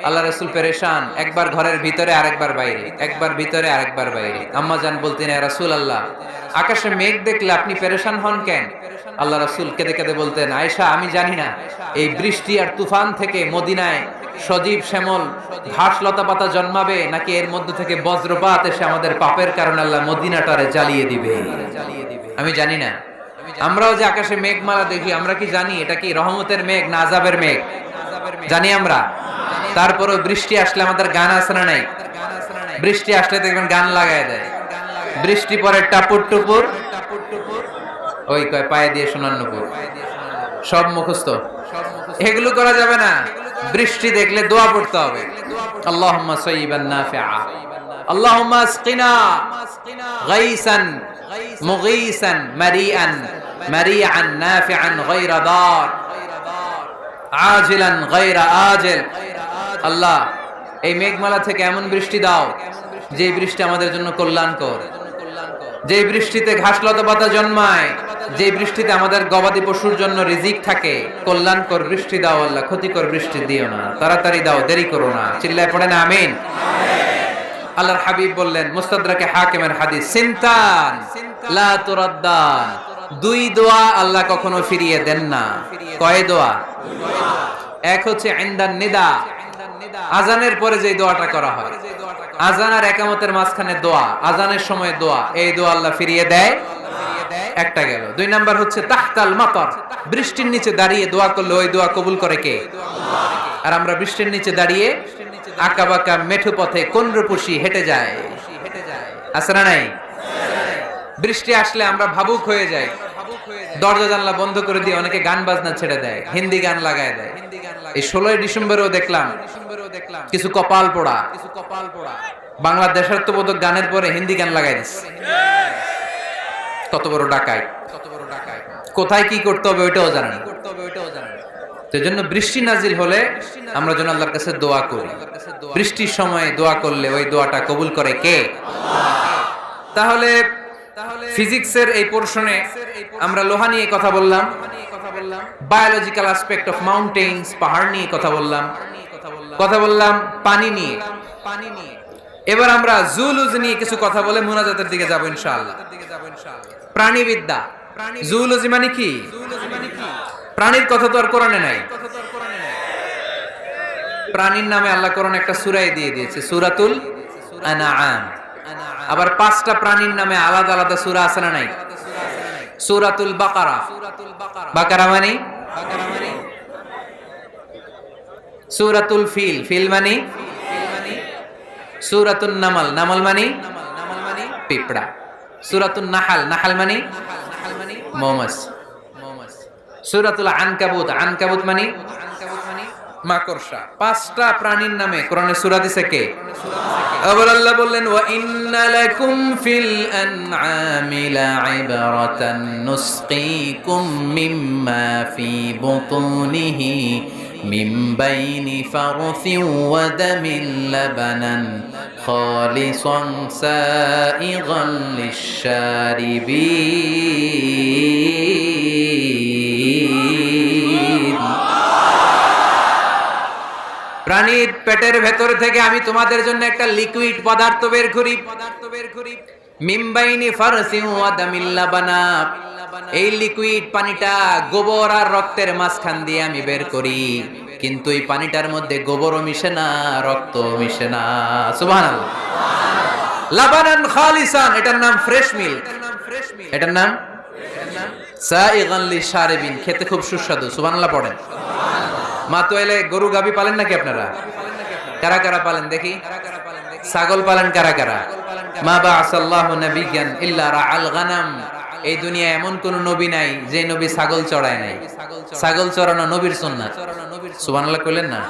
আল্লাহ রাসূল পেরেশান, একবার ঘরের ভিতরে আরেকবার বাইরে, একবার ভিতরে আরেকবার বাইরে। আম্মা জান বলতেন, ইয়া রাসূলুল্লাহ, আকাশে মেঘ দেখলে আপনি পেরেশান হন কেন? আল্লাহ রাসূল কেঁদে কেঁদে বলতেন, আয়েশা, আমি জানি না এই বৃষ্টি আর তুফান থেকে মদিনায় সজীব শ্যামল ঘাস লতা পাতা জন্মাবে, নাকি এর মধ্যে থেকে বজ্রপাত এসে আমাদের পাপের কারণে আল্লাহ মদিনাটারে জ্বালিয়ে দিবে। আমি জানি না। আমরাও যে আকাশে মেঘমালা দেখি, আমরা কি জানি এটা কি রহমতের মেঘ না আযাবের মেঘ? জানি আমরা। তারপরও বৃষ্টি আসলে আমাদের গান আছে না নাই? বৃষ্টি আসলে দেখবেন গান লাগায় দেয়। বৃষ্টি পরে টাপুর টুপুর, ওই কয় পায়ে দিয়ে সোনার নুপুর, সব মুখস্থ। এগুলো করা যাবে না। বৃষ্টি দেখলে দোয়া পড়তে হবে, আল্লাহুম্মা সাইয়্যিবান নাফিআ, আল্লাহুম্মা আসকিনা গাইসান মুগীসান মারিআন মারিআন নাফিআন গায়রা দার আজিলান গায়রা আজিল। আল্লাহ, এই মেঘমালা থেকে এমন বৃষ্টি দাও যে বৃষ্টি আমাদের জন্য কল্যাণকর, যে বৃষ্টিতে ঘাস লতা পাতা জন্মায়, যে বৃষ্টিতে আমাদের গবাদি পশুর জন্য রিজিক থাকে। কল্যাণকর বৃষ্টি দাও আল্লাহ, ক্ষতিকর বৃষ্টি দিও না, তাড়াতাড়ি দাও, দেরি করো না। চিল্লায় পড়েন আমিন। আল্লাহর হাবিব বললেন, মুস্তাদরাকে হাকিমের হাদিস, সিনতান লা তুরাদ্দান, দুই দোয়া আল্লাহ কখনো ফিরিয়ে দেন না। কয় দোয়া? এক হচ্ছে ইনদান নিদা, আজানের পরে যে দোয়াটা করা হয়, আজান আর ইকামতের মাঝখানে দোয়া, আজানের সময় দোয়া, এই দোয়া আল্লাহ ফিরিয়ে দেয়, একটা গেল। দুই নাম্বার হচ্ছে তাহতাল মাতার, বৃষ্টির নিচে দাঁড়িয়ে দোয়া করলে ওই দোয়া কবুল করে কে? আর আমরা বৃষ্টির নিচে দাঁড়িয়ে আঁকা বাঁকা মেঠো পথে কোন রূপসী হেঁটে যায়, আছে না নাই? বৃষ্টি আসলে আমরা ভাবুক হয়ে যাই, দরজা জানলা বন্ধ করে দিয়ে অনেকে গান বাজনা ছেড়ে দেয়, হিন্দি গান লাগায় দেয়। এই 16 ডিসেম্বরেও দেখলাম কিছু কপাল পোড়া বাংলা দেশাত্মবোধক গানের পরে হিন্দি গান লাগাই দিচ্ছে। কত বড় ডাকাই, কোথায় কি করতে হবে ওইটাও জানে না। সেজন্য বৃষ্টি নাজিল হলে আমরা যেন আল্লাহর কাছে দোয়া করি। বৃষ্টির সময় দোয়া করলে ওই দোয়াটা কবুল করে কে? তাহলে ফিজিক্সের এই পোরশনে আমরা লোহা নিয়ে কথা বললাম, বায়োলজিক্যাল অ্যাসপেক্ট অফ মাউন্টেন্স, পাহাড় নিয়ে কথা বললাম, পানি নিয়ে। এবার আমরা জুলজি নিয়ে কিছু কথা বলে মুনাজাতের দিকে যাব ইনশাআল্লাহ। প্রাণীবিদ্যা, জুলজি মানে কি? প্রাণীর কথা তো আর কোরআনে নাই। প্রাণীর নামে আল্লাহ কোরআনে একটা সূরাই দিয়ে দিয়েছে, সূরাতুল আনআম। আবার 5টা প্রাণীর নামে আলাদা আলাদা সূরা আছে না নাই? সূরাতুল বাকারা, বাকারা মানে সূরাতুল ফিল, ফিল মানে সূরাতুন নামাল, নামাল মানে পিঁপড়া, সূরাতুন নাহাল, নাহাল মানে মৌমাছি, সূরাতুল আনকাবুত, আনকাবুত মানে মাকড়সা। 5টা প্রাণীর নামে কোরআনে সূরা দিছে কে? আবার আল্লাহ বললেন ওয়া ইন্না লাকুম ফিল আনআমি লা'iবরাতান নুসকিকুম মিম্মা ফি বুতুনিহি মিন বাইনি ফারসিন ওয়া দামিন লাবানান খালিসান সাইগান লিশ-শারিবিন। প্রাণীর পেটের ভেতর থেকে আমি তোমাদের জন্য একটা লিকুইড পদার্থ বের করি, মিমবাইনি ফারসিন ওয়া দামিল লাবানা। এই লিকুইড পানিটা গোবর আর রক্তের মাঝখান দিয়ে আমি বের করি, কিন্তু এই পানিটার মধ্যে গোবরও মিশে না, রক্তও মিশে না। সুবহানাল্লাহ। লাবানান খালিসান, এটার নাম ফ্রেশ মিল্ক, এটার নাম সাইগান লিশ-শারিবিন, খেতে খুব সুস্বাদু। সুবহানাল্লাহ পড়েন। মা তো এলে গরু গাবি পালেন নাকি আপনারা? কারা কারা পালেন দেখি? ছাগল পালেন কারা কারা? মা বা'আসাল্লাহু নাবিয়্যান ইল্লা রাআল গানাম। এই দুনিয়ায় এমন কোন নবী নাই যে নবী ছাগল চড়ায় নাই। ছাগল চড়ানো নবীর সুন্নাত। সুবহানাল্লাহ কইলেন না?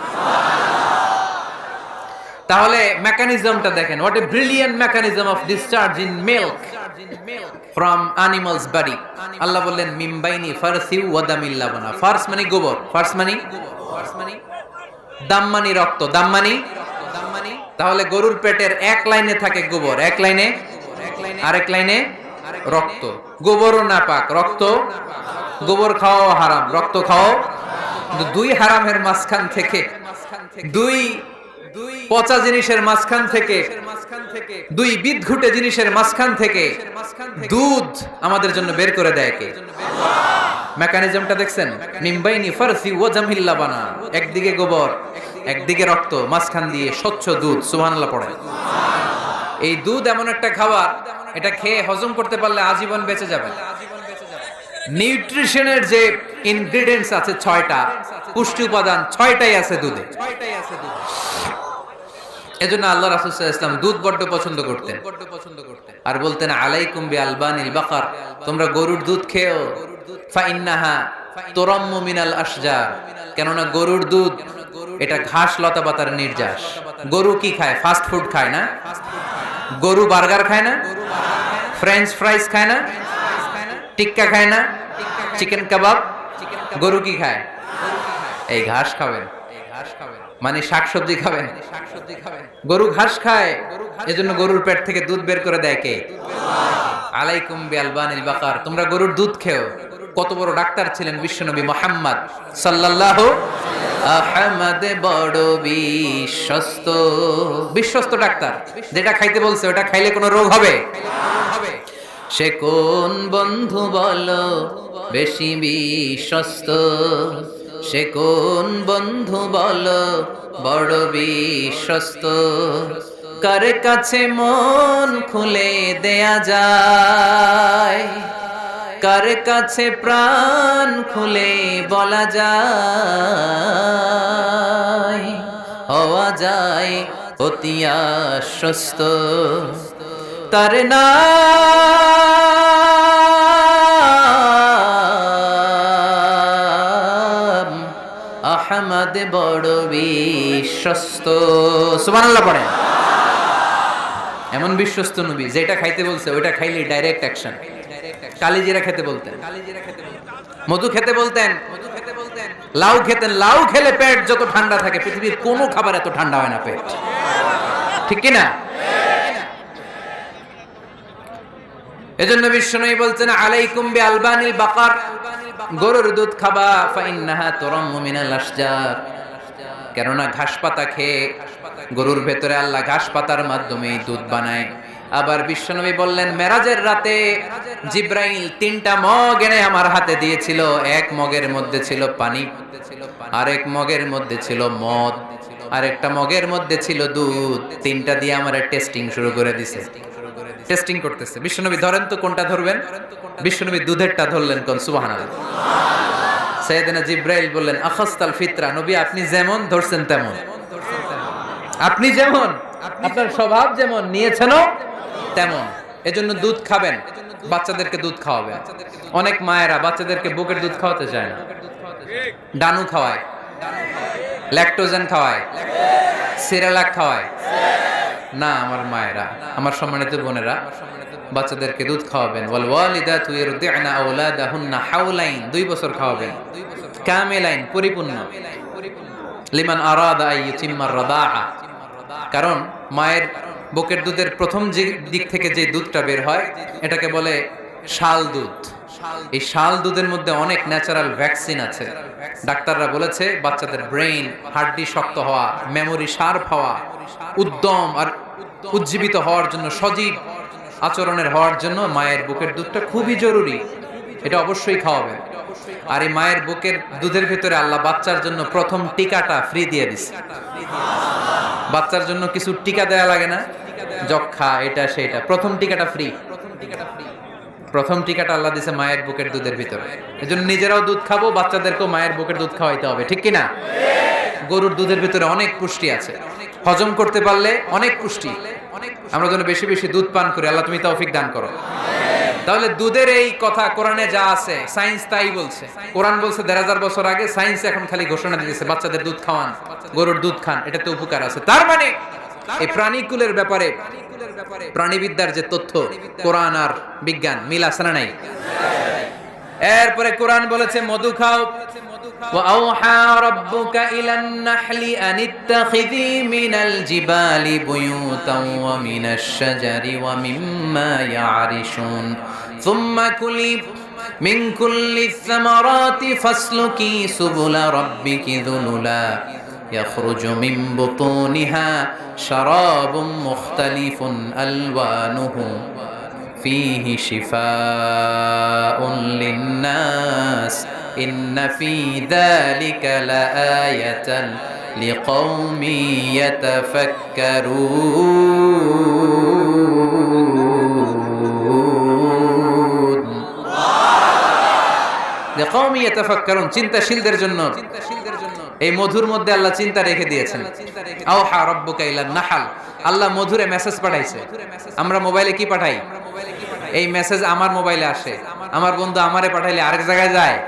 তাহলে মেকানিজমটা দেখেন, what a brilliant mechanism of discharge in milk from animals body. আল্লাহ বললেন মিমবাইনি ফারসি ওয়া দামিল লাবানা। ফারস মানে গোবর, ফারস মানে দাম মানে রক্ত, দাম মানে তাহলে গরুর পেটের এক লাইনে থাকে গোবর, এক লাইনে আরেক লাইনে রক্ত। গোবরও নাপাক, রক্ত, গোবর খাওয়া হারাম, রক্ত খাওয়া। কিন্তু দুই হারামের মাঝখান থেকে, দুই পচা জিনিসের মাঝখান থেকে, দুই বিদঘুটে জিনিসের মাঝখান থেকে দুধ আমাদের জন্য বের করে দেয় কে? মেকানিজমটা দেখছেন? মিমবাইনি ফারসি ওয়া দামিল লাবানা, একদিকে গোবর একদিকে রক্ত, মাঝখান দিয়ে স্বচ্ছ দুধ। সুবহানাল্লাহ পড়ে। এই দুধ এমন একটা খাবার, এটা খেয়ে হজম করতে পারলে আজীবন বেঁচে যাবে। নিউট্রিশনের যে ইনগ্রেডিয়েন্টস আছে 6টা, পুষ্টি উপাদান 6টাই আছে দুধে। এজন্য আল্লাহ রাসূল সাল্লাল্লাহু আলাইহি ওয়াসাল্লাম দুধ বড্ড পছন্দ করতেন, আর বলতেন আলাইকুম বিআলবানিল বাকার, তোমরা গরুর দুধ খেও। ফাইন্নাহা তুরাম্মু মিনাল আশজার, কেননা গরুর দুধ এটা ঘাস লতা পাতার নির্যাস। গরু কি খায়? ফাস্ট ফুড খায় না? গরু বার্গার খায় না? ফ্রেঞ্চ ফ্রাইজ খায় না? টিক্কা খায় না? চিকেন কাবাব? গরু কি খায়? এই ঘাস খাবেন, মানে শাকসবজি খাবেন। গরু ঘাস খায়, এজন্য গরুর পেট থেকে দুধ বের করে দেয় কে? আলাইকুম বিআলবানিল বাকার, তোমরা গরুর দুধ খেও। কত বড় ডাক্তার ছিলেন বিশ্বনবী মুহাম্মদ সাল্লাল্লাহু আহমদ, বড় বিশ্বস্ত, বিশ্বস্ত ডাক্তার। যেটা খাইতে বলছে ওটা খাইলে কোনো রোগ হবে? সে কোন বন্ধু বলো বেশি বিশ্বস্ত, সে কোন বন্ধু বলো বড় বিশ্বস্ত, কার কাছে মন খুলে দেয়া যায়, কার কাছে প্রাণ খুলে বলা যায়, হওয়া যায় অতি আশ্বস্ত। তার নাম আহমদ, বড় বিশ্বস্ত। সুবহানাল্লাহ পড়েন। এমন বিশ্বস্ত নবী যেটা খাইতে বলছে ওইটা খাইলে ডাইরেক্ট অ্যাকশন। কালিজিরা খেতে বলতেন, মধু খেতে বলতেন, লাউ খেতেন। লাউ খেলে পেট যত ঠান্ডা থাকে পৃথিবীর কোনো খাবার এত ঠান্ডা হয় না পেট, ঠিক কি না? এজন্য বিশ্বনবী বলছেন আলাইকুম বিআলবানিল বাকার, গরুর দুধ খাবা। ফাইন্নাহা তুরাম্মু মিনাল আশজার, কেননা ঘাস পাতা খেয়ে গরুর ভেতরে আল্লাহ ঘাস পাতার মাধ্যমে দুধ বানায়। আবার বিশ্বনবী বললেন মেরাজের রাতে জিব্রাইল 3টা মগ এনে আমার হাতে দিয়েছিল, এক মগের মধ্যে ছিল পানি, আরেক মগের মধ্যে ছিল মদ, আরেকটা মগের মধ্যে ছিল দুধ। তিনটা দিয়ে আমার টেস্টিং শুরু করে দিছে, টেস্টিং করতেছে। বিশ্বনবী ধরেন তো কোনটা ধরবেন? বিশ্বনবী দুধেরটা ধরলেন, কোন সুবহানাল্লাহ। সাইয়েদনা জিব্রাইল বললেন আখাসতাল ফিতরা, নবী আপনি যেমন ধরছেন তেমন, আপনি যেমন, আপনার স্বভাব যেমন, নিয়েছেনও তেমন। এজন্য দুধ খাবেন, বাচ্চাদেরকে দুধ খাওয়াবেন। অনেক মায়েরা বাচ্চাদেরকে বুকের দুধ খাওয়াতে চায় না, ডানু খাওয়ায়, ল্যাকটোজেন খাওয়ায়, সিরালাক খাওয়ায় না। আমার মায়েরা, আমার সম্মানিত বোনেরা, বাচ্চাদেরকে দুধ খাওয়াবেন। ওয়াল ওয়ালিদাতু ইরদি'না আওলাদাহুন্না হাওলাইন, 2 বছর খাওয়াবেন, কামিলাইন, পরিপূর্ণ। লিমান আরাদা আন ইউতিম্মার রাদাআ, কারণ মায়ের বুকের দুধের প্রথম দিক থেকে যে দুধটা বের হয় এটাকে বলে শাল দুধ। এই শাল দুধের মধ্যে অনেক ন্যাচারাল ভ্যাকসিন আছে। ডাক্তাররা বলেছে বাচ্চাদের ব্রেইন, হাড্ডি শক্ত হওয়া, মেমোরি শার্প হওয়া, উদ্যম আর উজ্জীবিত হওয়ার জন্য, সজীব আচরণের হওয়ার জন্য মায়ের বুকের দুধটা খুবই জরুরি। এটা অবশ্যই খাওয়াবেন। আর এই মায়ের বুকের দুধের ভিতরে আল্লাহ বাচ্চার জন্য প্রথম টিকাটা ফ্রি দিয়ে দিছে। বাচ্চার জন্য কিছু টিকা দেয়া লাগে না, যক্ষা এটা সেটা, প্রথম টিকাটা ফ্রি। প্রথম টিকাটা আল্লাহ দিছে মায়ের বুকের দুধের ভিতরে। এজন্য নিজেরাও দুধ খাবো, বাচ্চাদেরকেও মায়ের বুকের দুধ খাওয়াইতে হবে, ঠিক কিনা? গরুর দুধের ভিতরে অনেক পুষ্টি আছে, হজম করতে পারলে অনেক পুষ্টি। আমরা যেন বেশি বেশি দুধ পান করি, আল্লাহ তুমি তৌফিক দান করো। তাহলে দুধের এই কথা কোরআনে যা আছে, সায়েন্স তাই বলছে। কোরআন বলছে ১৫০০ বছর আগে, সায়েন্স এখন খালি ঘোষণা দিতেছে বাচ্চাদের দুধ খাওয়ান, গরুর দুধ খান, এটাতে উপকার আছে। তার মানে এই প্রাণীকুলের ব্যাপারে, প্রাণীবিদ্যার যে তথ্য, কোরআন আর বিজ্ঞান মিল আছে না নাই? এরপরে কোরআন বলেছে মধু খাও। وَأَوْحَى رَبُّكَ إِلَى النَّحْلِ أَنِ اتَّخِذِي مِنَ الْجِبَالِ بُيُوتًا وَمِنَ الشَّجَرِ وَمِمَّا يَعْرِشُونَ ثُمَّ كُلِي مِنْ كُلِّ الثَّمَرَاتِ فَاسْلُكِي سُبُلَ رَبِّكِ ذُلُلًا يَخْرُجُ مِنْ بُطُونِهَا شَرَابٌ مُخْتَلِفٌ أَلْوَانُهُ فِيهِ شِفَاءٌ لِلنَّاسِ إِنَّ فِي ذَلِكَ لَآيَةً لِقَوْمٍ يَتَفَكَّرُونَ لِقَوْمٍ يَتَفَكَّرُونَ, চিন্তাশীলদের জন্য এই মধুর মধ্যে আল্লাহ চিন্তা রেখে দিয়েছেন। আওহা রাব্বুকা ইলান নাহল, আল্লাহ মধুরে মেসেজ পাঠাইছে। আমরা মোবাইলে কি পাঠাই? এই মেসেজ আমার মোবাইলে আসে, আমার বন্ধু আমারে পাঠাইলে আরেক জায়গায় যায়,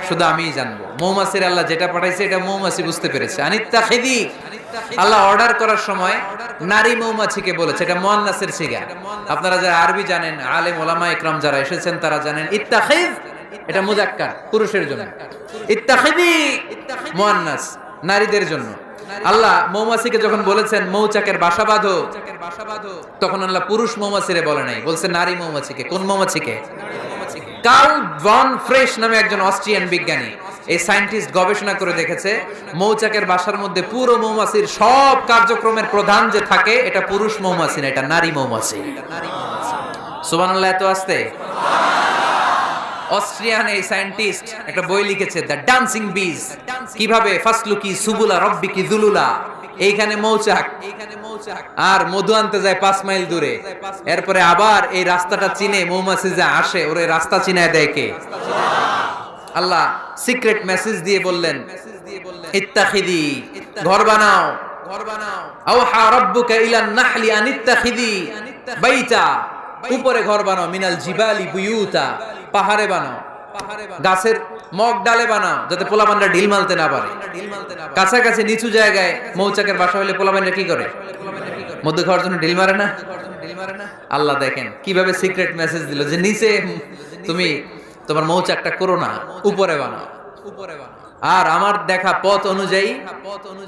শুধু আমিই জানবো। মৌমাছির আল্লাহ যেটা পাঠাইছে এটা মৌমাছি বুঝতে পেরেছে। আনিত্তাখিদি, আল্লাহ অর্ডার করার সময় নারী মৌমাছিকে বলেছে, এটা মুয়ান্নাসের সিগা। আপনারা যারা আরবি জানেন, আলেম ওলামা ইকরাম যারা এসেছেন তারা জানেন ইত্তাখিদ এটা মুযাক্কার, পুরুষের জন্য। ইত্তাখিদি মুয়ান্নাস, নারীদের জন্য। আল্লাহ মৌমাছিকে যখন বলেছেন মৌচাকের বাসা বাঁধো, তখন আল্লাহ পুরুষ মৌমাছিরে বলে নাই, বলছে নারী মৌমাছিকে। কোন মৌমাছিকে? কার্ল ভন ফ্রেশ নামে একজন অস্ট্রিয়ান বিজ্ঞানী, এই সায়েন্টিস্ট গবেষণা করে দেখেছে মৌচাকের বাসার মধ্যে পুরো মৌমাছির সব কার্যক্রমের প্রধান যে থাকে এটা পুরুষ মৌমাছি না, এটা নারী মৌমাছি। সুবহানাল্লাহ, এত আস্তে। অস্ট্রিয়ান এই সায়েন্টিস্ট একটা বই লিখেছে, দ্য ডান্সিং বিজ, কিভাবে ফাসলুকি সুবুলা রব্বিকি যুলুলা। এইখানে মৌচাক আর মধু আনতে যায় 5 মাইল দূরে, এরপরে আবার এই রাস্তাটা চিনে মৌমাছি যা আসে ওরে রাস্তা চিনায় দেয় কে? আল্লাহ সিক্রেট মেসেজ দিয়ে বললেন ইত্তাখিদি, ঘর বানাও। আওহা রাব্বুকা ইলান নাহলি আন ইত্তাখিদি বাইতা, উপরে ঘর বানাও, মিনাল জিবালি বুয়ুতা, পাহাড়ে বানাও, গাছের মগ ডালে বানাও, যাতে পোলাপানরা ঢিল মারতে না পারে। কাছাকাছি নিচু জায়গায় মৌচাকের বাসা হলে পোলাপানরা কি করে? মধু খাওয়ার জন্য ঢিল মারে না? আল্লাহ দেখেন কিভাবে সিক্রেট মেসেজ দিল যে নিচে তুমি তোমার মৌচাকটা করো না, উপরে বানাও। আর আমার দেখা পথ অনুযায়ী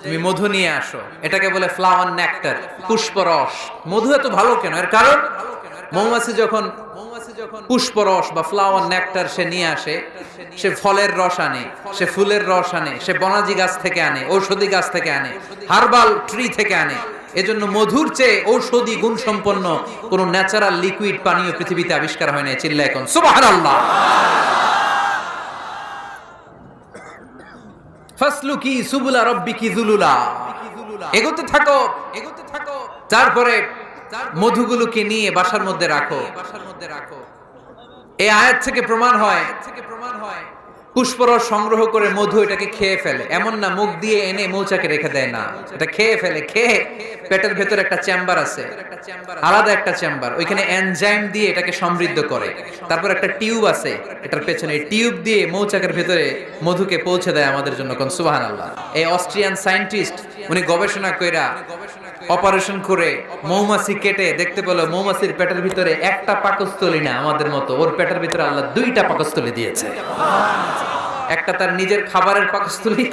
তুমি মধু নিয়ে আসো। এটাকে বলে ফ্লাওয়ার নেক্টার, পুষ্পরস। মধু এত ভালো কেন? এর কারণ মৌমাছি যখন পুষ্পরস বা ফ্লাওয়ার নেক্টার সে নিয়ে আসে, সে ফলের রস আনে, সে ফুলের রস আনে, সে বনাজি গাছ থেকে আনে, ঔষধি গাছ থেকে আনে, হার্বাল ট্রি থেকে আনে। এজন্য মধুর চেয়ে ঔষধি গুণ সম্পন্ন কোন ন্যাচারাল লিকুইড পানীয় পৃথিবীতে আবিষ্কার হয় না। চিল্লায় কোন সুবহানাল্লাহ। ফাসলুকি সুবুলা রাব্বিকি যুলুলা, এগোতে থাকো, তারপরে মধুগুলোকে নিয়ে বাসার মধ্যে রাখো। এই আয়াত থেকে প্রমাণ হয় পুষ্পরস সংগ্রহ করে মধু এটাকে খেয়ে ফেলে, এমন না মুখ দিয়ে এনে মৌচাকে রেখে দেয়, না, এটা খেয়ে ফেলে। খেয়ে পেটের ভেতর একটা চেম্বার আছে, আলাদা একটা চেম্বার, ওইখানে এনজাইম দিয়ে এটাকে সমৃদ্ধ করে। তারপর একটা টিউব আছে এটার পেছনে, এই টিউব দিয়ে মৌচাকের ভেতরে মধুকে পৌঁছে দেয় আমাদের জন্য। কোন সুবহানাল্লাহ। এই অস্ট্রিয়ান সায়েন্টিস্ট উনি গবেষণা কইরা অপারেশন করে মৌমাছি কেটে দেখতে পেল মৌমাছির পেটের ভিতরে একটা পাকস্থলী না আমাদের মতো, ওর পেটের ভিতরে আল্লাহ দুইটা পাকস্থলী দিয়েছে। একটা তার নিজের খাবারের পাকস্থলী,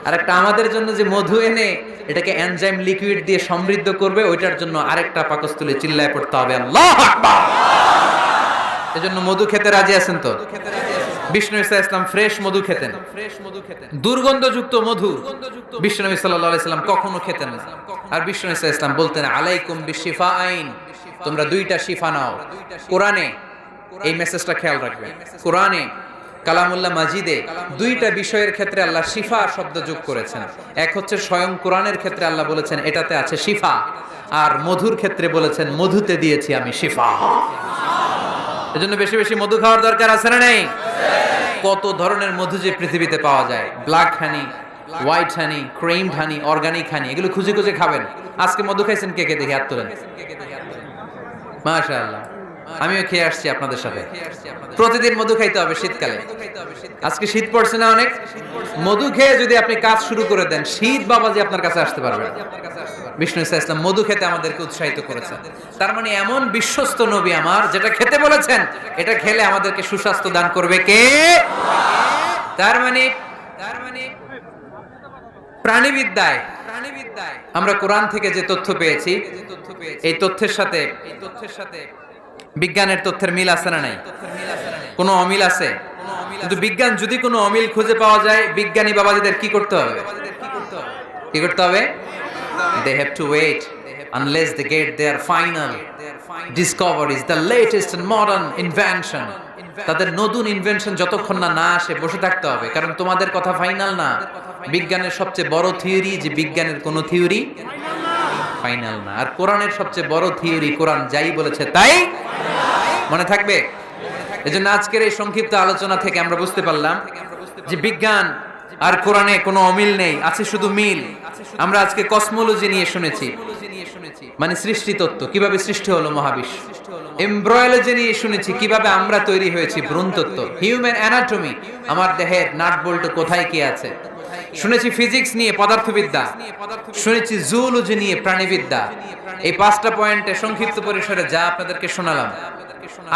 আর একটা আমাদের জন্য যে মধু এনে এটাকে এনজাইম লিকুইড দিয়ে সমৃদ্ধ করবে, ওইটার জন্য আরেকটা পাকস্থলী। চিল্লায় পড়তে হবে আল্লাহু আকবার। এজন্য মধু খেতে রাজি আছেন তো? বিষ্ণু ঈসা ইসলাম ফ্রেশ মধু খেতেন, দুর্গন্ধযুক্ত মধু বিষ্ণু নবী সাল্লাল্লাহু আলাইহি সাল্লাম কখনো খেতেন না। আর বিষ্ণু ঈসা ইসলাম বলতেন আলাইকুম বিশিফাইন, তোমরা দুইটা শিফা নাও। কোরআনে এই মেসেজটা খেয়াল রাখবেন, কোরআনে কালামুল্লাহ মাজিদে দুইটা বিষয়ের ক্ষেত্রে আল্লাহ শিফা শব্দ যোগ করেছেন। এক হচ্ছে স্বয়ং কোরআনের ক্ষেত্রে আল্লাহ বলেছেন এটাতে আছে শিফা, আর মধুর ক্ষেত্রে বলেছেন মধুতে দিয়েছি আমি শিফা। এজন্য বেশি বেশি মধু খাওয়ার দরকার আছে না নেই? কত ধরনের মধু যে পৃথিবীতে পাওয়া যায়, ব্ল্যাক হানি, হোয়াইট হানি, ক্রিমড হানি, অর্গানিক হানি, এগুলো খুঁজে খুঁজে খাবেন। আজকে মধু খাইছেন কে কে দেখি হাত তোলেন। মাশাআল্লাহ, আমিও খেয়ে আসছি আপনাদের সাথে। প্রতিদিন মধু খাইতে হবে শীতকালে। আজকে শীত পড়ছে না অনেক, মধু খেয়ে যদি আপনি কাজ শুরু করে দেন, শীত বাবাজি আপনার কাছে আসতে পারবে। বিষ্ণু ঈসা ইসলাম মধু খেতে আমাদেরকে উৎসাহিত করেছেন। তার মানে এমন বিশ্বস্ত নবী আমার, যেটা খেতে বলেছেন এটা খেলে আমাদেরকে সুস্বাস্থ্য দান করবে কে? তার মানে প্রাণীবিদ্যায় আমরা কোরআন থেকে যে তথ্য পেয়েছি, এই তথ্যের সাথে বিজ্ঞানের তথ্যের মিল আছে না নাই? কোনো অমিল আছে? কিন্তু বিজ্ঞান যদি কোনো অমিল খুঁজে পাওয়া যায়, বিজ্ঞানী বাবাজিদের কি করতে হবে? কি করতে হবে? They have to wait unless they get their final discoveries, the latest and modern invention. তাদের নতুন ইনভেনশন যতক্ষণ না আসে বসে থাকতে হবে, কারণ তোমাদের কথা ফাইনাল না। বিজ্ঞানের সবচেয়ে বড় থিওরি যে বিজ্ঞানের কোনো থিওরি ফাইনাল না, আর কোরআনের সবচেয়ে বড় থিওরি কোরআন যাই বলেছে তাই মনে থাকবে। এজন্য আজকের এই সংক্ষিপ্ত আলোচনা থেকে আমরা বুঝতে পারলাম যে বিজ্ঞান আর কোরআনে কোনো অমিল নেই, আছে শুধু মিল। আমরা আজকে কসমোলজি নিয়ে শুনেছি, মানে সৃষ্টি তত্ত্ব, কিভাবে সৃষ্টি হলো মহাবিশ্ব। এমব্রায়োলজি নিয়ে শুনেছি, কিভাবে আমরা তৈরি হয়েছি, ভ্রূণ তত্ত্ব, হিউম্যান অ্যানাটমি, আমার দেহের নাট বল্টু কোথায় কি আছে। শুনেছি ফিজিক্স নিয়ে পদার্থবিদ্যা, শুনেছি জুওলজি নিয়ে প্রাণীবিদ্যা। এই 5টা পয়েন্টে সংক্ষিপ্ত পরিসরে যা আপনাদেরকে শোনালাম,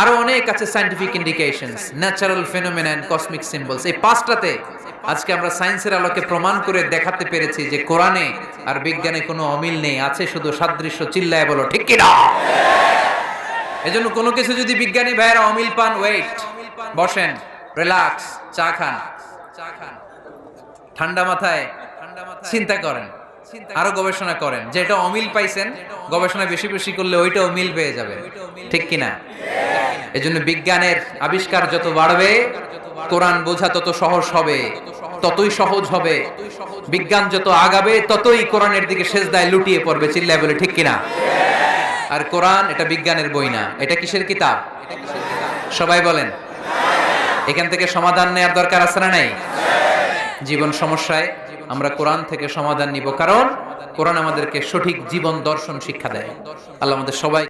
আরো অনেক আছে, scientific indications, natural phenomena and cosmic symbols. এই 5টাতে আজকে আমরা সায়েন্সের আলোকে প্রমাণ করে দেখাতে পেরেছি যে কোরআনে আর বিজ্ঞানে কোনো অমিল নেই, আছে শুধু সাদৃশ্য। চিল্লায় বলো ঠিক কি না? এজন্য কোনো কিছু যদি বিজ্ঞানী ভাইয়েরা অমিল পান, ওয়েট, বসেন, রিল্যাক্স, চা খান, ঠান্ডা মাথায় চিন্তা করেন, আরো গবেষণা করেন, যে এটা অমিল পাইছেন, গবেষণা বেশি বেশি করলে ওইটাও মিল পেয়ে যাবে, ঠিক কিনা? এজন্য বিজ্ঞানের আবিষ্কার যত বাড়বে, কোরআন বোঝা তত সহজ হবে, ততই সহজ হবে। বিজ্ঞান যত আগাবে, ততই কোরআনের দিকে সেজদায় লুটিয়ে পড়বে। চিল্লায় বলে ঠিক কিনা? আর কোরআন এটা বিজ্ঞানের বই না, এটা কিসের কিতাব? সবাই বলেন। এখান থেকে সমাধান নেওয়ার দরকার আছে না নাই? জীবন সমস্যায় আমরা কোরআন থেকে সমাধান নিব, কারণ কোরআন আমাদেরকে সঠিক জীবন দর্শন শিক্ষা দেয়। আল্লাহ আমাদের সবাই